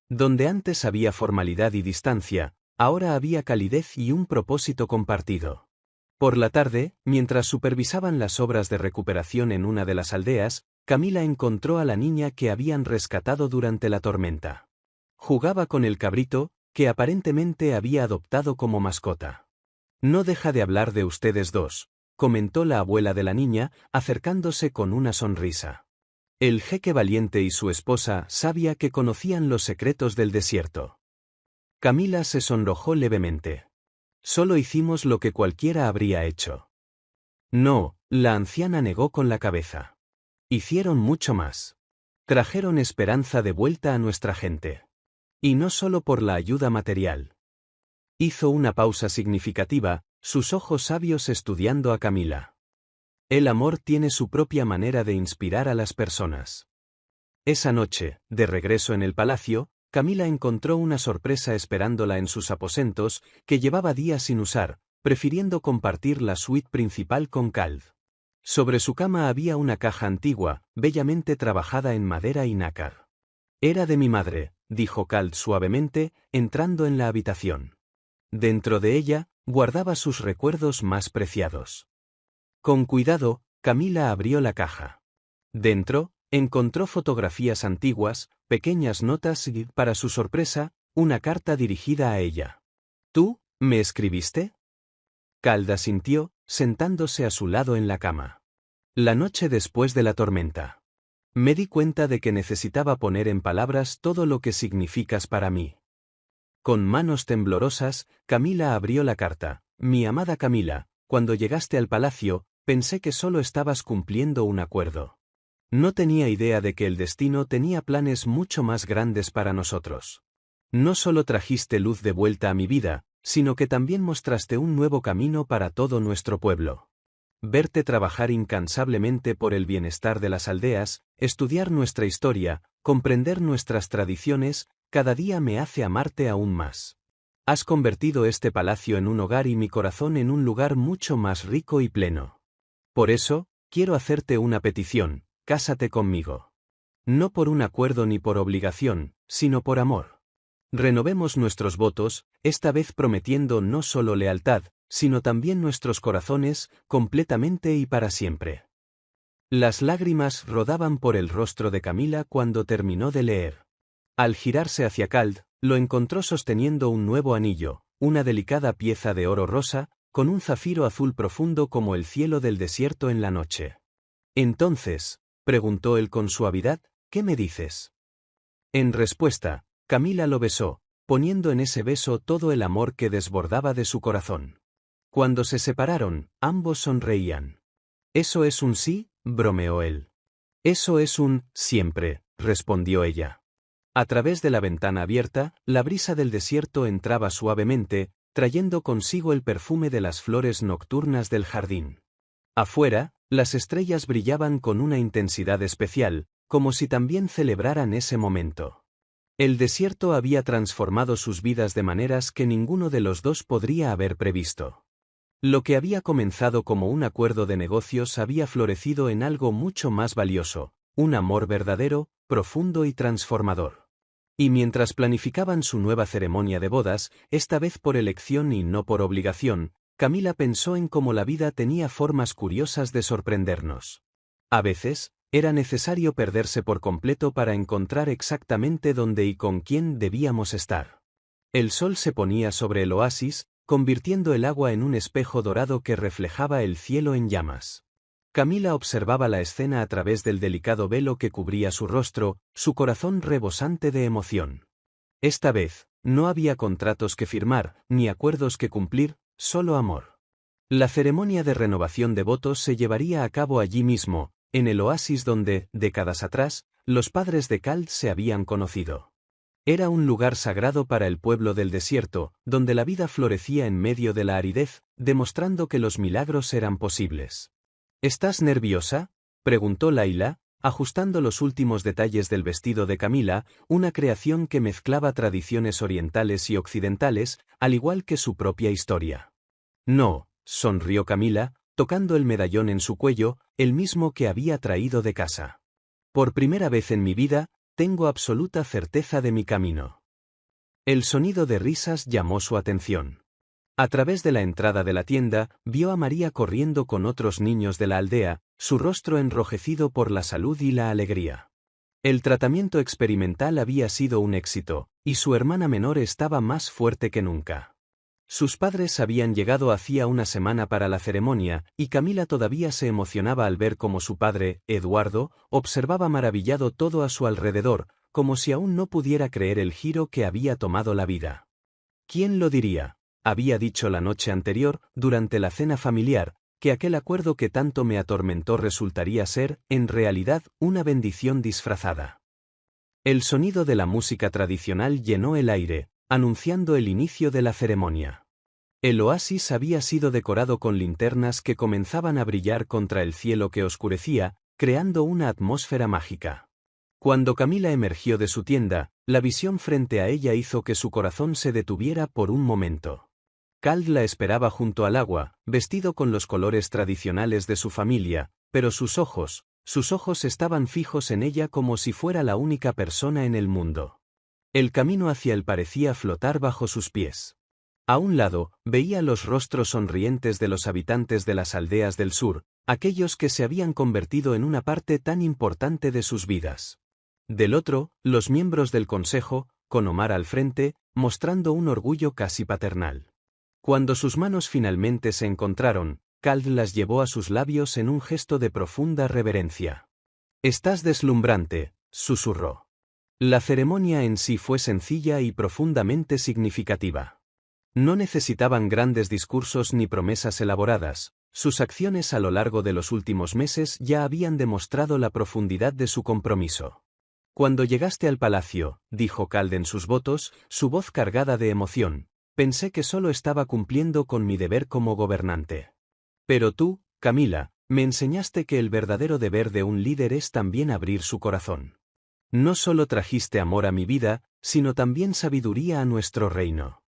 Donde antes había formalidad y distancia, ahora había calidez y un propósito compartido. Por la tarde, mientras supervisaban las obras de recuperación en una de las aldeas, Camila encontró a la niña que habían rescatado durante la tormenta. Jugaba con el cabrito, que aparentemente había adoptado como mascota. No deja de hablar de ustedes dos, comentó la abuela de la niña, acercándose con una sonrisa. El jeque valiente y su esposa sabía que conocían los secretos del desierto. Camila se sonrojó levemente. Solo hicimos lo que cualquiera habría hecho. No, la anciana negó con la cabeza. Hicieron mucho más. Trajeron esperanza de vuelta a nuestra gente. Y no solo por la ayuda material. Hizo una pausa significativa, sus ojos sabios estudiando a Camila. El amor tiene su propia manera de inspirar a las personas. Esa noche, de regreso en el palacio, Camila encontró una sorpresa esperándola en sus aposentos, que llevaba días sin usar, prefiriendo compartir la suite principal con Kald. Sobre su cama había una caja antigua, bellamente trabajada en madera y nácar. Era de mi madre, dijo Kald suavemente, entrando en la habitación. Dentro de ella, guardaba sus recuerdos más preciados. Con cuidado, Camila abrió la caja. Dentro, encontró fotografías antiguas, pequeñas notas y, para su sorpresa, una carta dirigida a ella. ¿Tú, me escribiste? Kald asintió, sentándose a su lado en la cama. La noche después de la tormenta. Me di cuenta de que necesitaba poner en palabras todo lo que significas para mí. Con manos temblorosas, Camila abrió la carta. Mi amada Camila, cuando llegaste al palacio, pensé que solo estabas cumpliendo un acuerdo. No tenía idea de que el destino tenía planes mucho más grandes para nosotros. No solo trajiste luz de vuelta a mi vida, sino que también mostraste un nuevo camino para todo nuestro pueblo. Verte trabajar incansablemente por el bienestar de las aldeas, estudiar nuestra historia, comprender nuestras tradiciones, cada día me hace amarte aún más. Has convertido este palacio en un hogar y mi corazón en un lugar mucho más rico y pleno. Por eso, quiero hacerte una petición, cásate conmigo. No por un acuerdo ni por obligación, sino por amor. Renovemos nuestros votos, esta vez prometiendo no solo lealtad, sino también nuestros corazones, completamente y para siempre. Las lágrimas rodaban por el rostro de Camila cuando terminó de leer. Al girarse hacia Kald, lo encontró sosteniendo un nuevo anillo, una delicada pieza de oro rosa, con un zafiro azul profundo como el cielo del desierto en la noche. Entonces, preguntó él con suavidad, ¿qué me dices? En respuesta, Camila lo besó, poniendo en ese beso todo el amor que desbordaba de su corazón. Cuando se separaron, ambos sonreían. ¿Eso es un sí?, bromeó él. Eso es un siempre, respondió ella. A través de la ventana abierta, la brisa del desierto entraba suavemente, trayendo consigo el perfume de las flores nocturnas del jardín. Afuera, las estrellas brillaban con una intensidad especial, como si también celebraran ese momento. El desierto había transformado sus vidas de maneras que ninguno de los dos podría haber previsto. Lo que había comenzado como un acuerdo de negocios había florecido en algo mucho más valioso, un amor verdadero, profundo y transformador. Y mientras planificaban su nueva ceremonia de bodas, esta vez por elección y no por obligación, Camila pensó en cómo la vida tenía formas curiosas de sorprendernos. A veces, era necesario perderse por completo para encontrar exactamente dónde y con quién debíamos estar. El sol se ponía sobre el oasis, convirtiendo el agua en un espejo dorado que reflejaba el cielo en llamas. Camila observaba la escena a través del delicado velo que cubría su rostro, su corazón rebosante de emoción. Esta vez, no había contratos que firmar, ni acuerdos que cumplir, solo amor. La ceremonia de renovación de votos se llevaría a cabo allí mismo, en el oasis donde, décadas atrás, los padres de Cal se habían conocido. Era un lugar sagrado para el pueblo del desierto, donde la vida florecía en medio de la aridez, demostrando que los milagros eran posibles. ¿Estás nerviosa?, preguntó Layla, ajustando los últimos detalles del vestido de Camila, una creación que mezclaba tradiciones orientales y occidentales, al igual que su propia historia. No, sonrió Camila, tocando el medallón en su cuello, el mismo que había traído de casa. Por primera vez en mi vida, tengo absoluta certeza de mi camino. El sonido de risas llamó su atención. A través de la entrada de la tienda, vio a María corriendo con otros niños de la aldea, su rostro enrojecido por la salud y la alegría. El tratamiento experimental había sido un éxito, y su hermana menor estaba más fuerte que nunca. Sus padres habían llegado hacía una semana para la ceremonia, y Camila todavía se emocionaba al ver cómo su padre, Eduardo, observaba maravillado todo a su alrededor, como si aún no pudiera creer el giro que había tomado la vida. ¿Quién lo diría? Había dicho la noche anterior, durante la cena familiar, que aquel acuerdo que tanto me atormentó resultaría ser, en realidad, una bendición disfrazada. El sonido de la música tradicional llenó el aire, anunciando el inicio de la ceremonia. El oasis había sido decorado con linternas que comenzaban a brillar contra el cielo que oscurecía, creando una atmósfera mágica. Cuando Camila emergió de su tienda, la visión frente a ella hizo que su corazón se detuviera por un momento. Cal la esperaba junto al agua, vestido con los colores tradicionales de su familia, pero sus ojos estaban fijos en ella como si fuera la única persona en el mundo. El camino hacia él parecía flotar bajo sus pies. A un lado, veía los rostros sonrientes de los habitantes de las aldeas del sur, aquellos que se habían convertido en una parte tan importante de sus vidas. Del otro, los miembros del consejo, con Omar al frente, mostrando un orgullo casi paternal. Cuando sus manos finalmente se encontraron, Cal las llevó a sus labios en un gesto de profunda reverencia. «Estás deslumbrante», susurró. La ceremonia en sí fue sencilla y profundamente significativa. No necesitaban grandes discursos ni promesas elaboradas, sus acciones a lo largo de los últimos meses ya habían demostrado la profundidad de su compromiso. «Cuando llegaste al palacio», dijo Cal en sus votos, su voz cargada de emoción, «pensé que solo estaba cumpliendo con mi deber como gobernante. Pero tú, Camila, me enseñaste que el verdadero deber de un líder es también abrir su corazón. No solo trajiste amor a mi vida, sino también sabiduría a nuestro reino».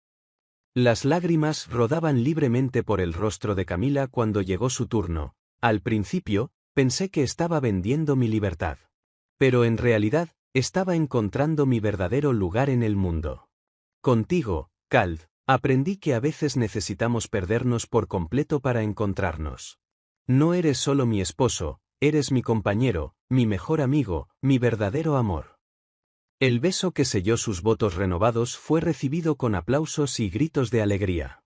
Las lágrimas rodaban libremente por el rostro de Camila cuando llegó su turno. Al principio, pensé que estaba vendiendo mi libertad. Pero en realidad, estaba encontrando mi verdadero lugar en el mundo. Contigo, Cal, aprendí que a veces necesitamos perdernos por completo para encontrarnos. No eres solo mi esposo, eres mi compañero, mi mejor amigo, mi verdadero amor. El beso que selló sus votos renovados fue recibido con aplausos y gritos de alegría.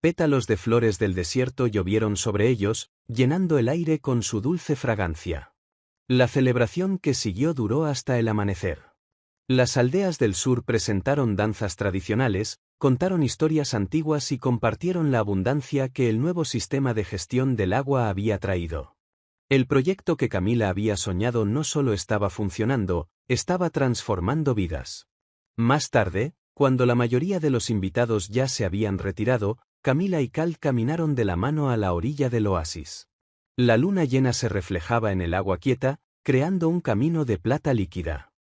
Pétalos de flores del desierto llovieron sobre ellos, llenando el aire con su dulce fragancia. La celebración que siguió duró hasta el amanecer. Las aldeas del sur presentaron danzas tradicionales, contaron historias antiguas y compartieron la abundancia que el nuevo sistema de gestión del agua había traído. El proyecto que Camila había soñado no solo estaba funcionando, estaba transformando vidas. Más tarde, cuando la mayoría de los invitados ya se habían retirado, Camila y Cal caminaron de la mano a la orilla del oasis. La luna llena se reflejaba en el agua quieta, creando un camino de plata líquida.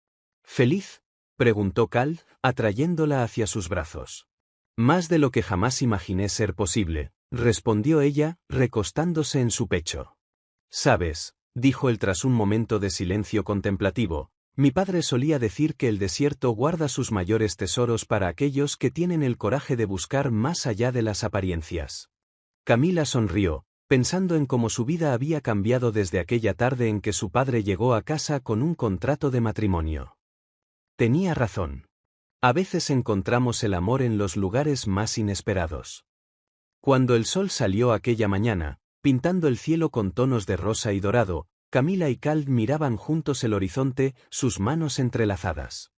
«¿Feliz?», preguntó Cal, atrayéndola hacia sus brazos. «Más de lo que jamás imaginé ser posible», respondió ella, recostándose en su pecho. «Sabes», dijo él tras un momento de silencio contemplativo, «mi padre solía decir que el desierto guarda sus mayores tesoros para aquellos que tienen el coraje de buscar más allá de las apariencias». Camila sonrió, pensando en cómo su vida había cambiado desde aquella tarde en que su padre llegó a casa con un contrato de matrimonio. Tenía razón. A veces encontramos el amor en los lugares más inesperados. Cuando el sol salió aquella mañana, pintando el cielo con tonos de rosa y dorado, Camila y Cal miraban juntos el horizonte, sus manos entrelazadas.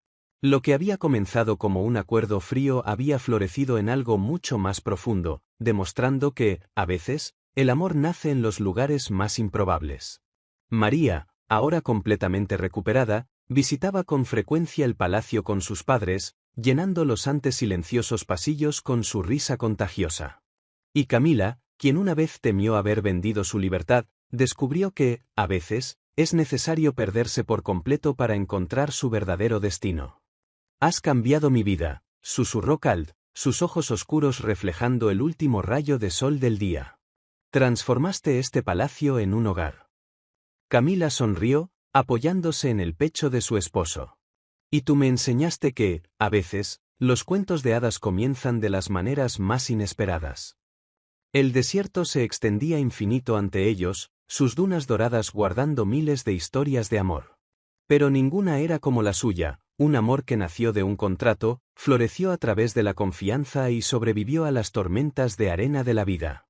Lo que había comenzado como un acuerdo frío había florecido en algo mucho más profundo, demostrando que, a veces, el amor nace en los lugares más improbables. María, ahora completamente recuperada, visitaba con frecuencia el palacio con sus padres, llenando los antes silenciosos pasillos con su risa contagiosa. Y Camila, quien una vez temió haber vendido su libertad, descubrió que, a veces, es necesario perderse por completo para encontrar su verdadero destino. «Has cambiado mi vida», susurró Cald, sus ojos oscuros reflejando el último rayo de sol del día. «Transformaste este palacio en un hogar». Camila sonrió, apoyándose en el pecho de su esposo. «Y tú me enseñaste que, a veces, los cuentos de hadas comienzan de las maneras más inesperadas». El desierto se extendía infinito ante ellos, sus dunas doradas guardando miles de historias de amor. Pero ninguna era como la suya, un amor que nació de un contrato, floreció a través de la confianza y sobrevivió a las tormentas de arena de la vida.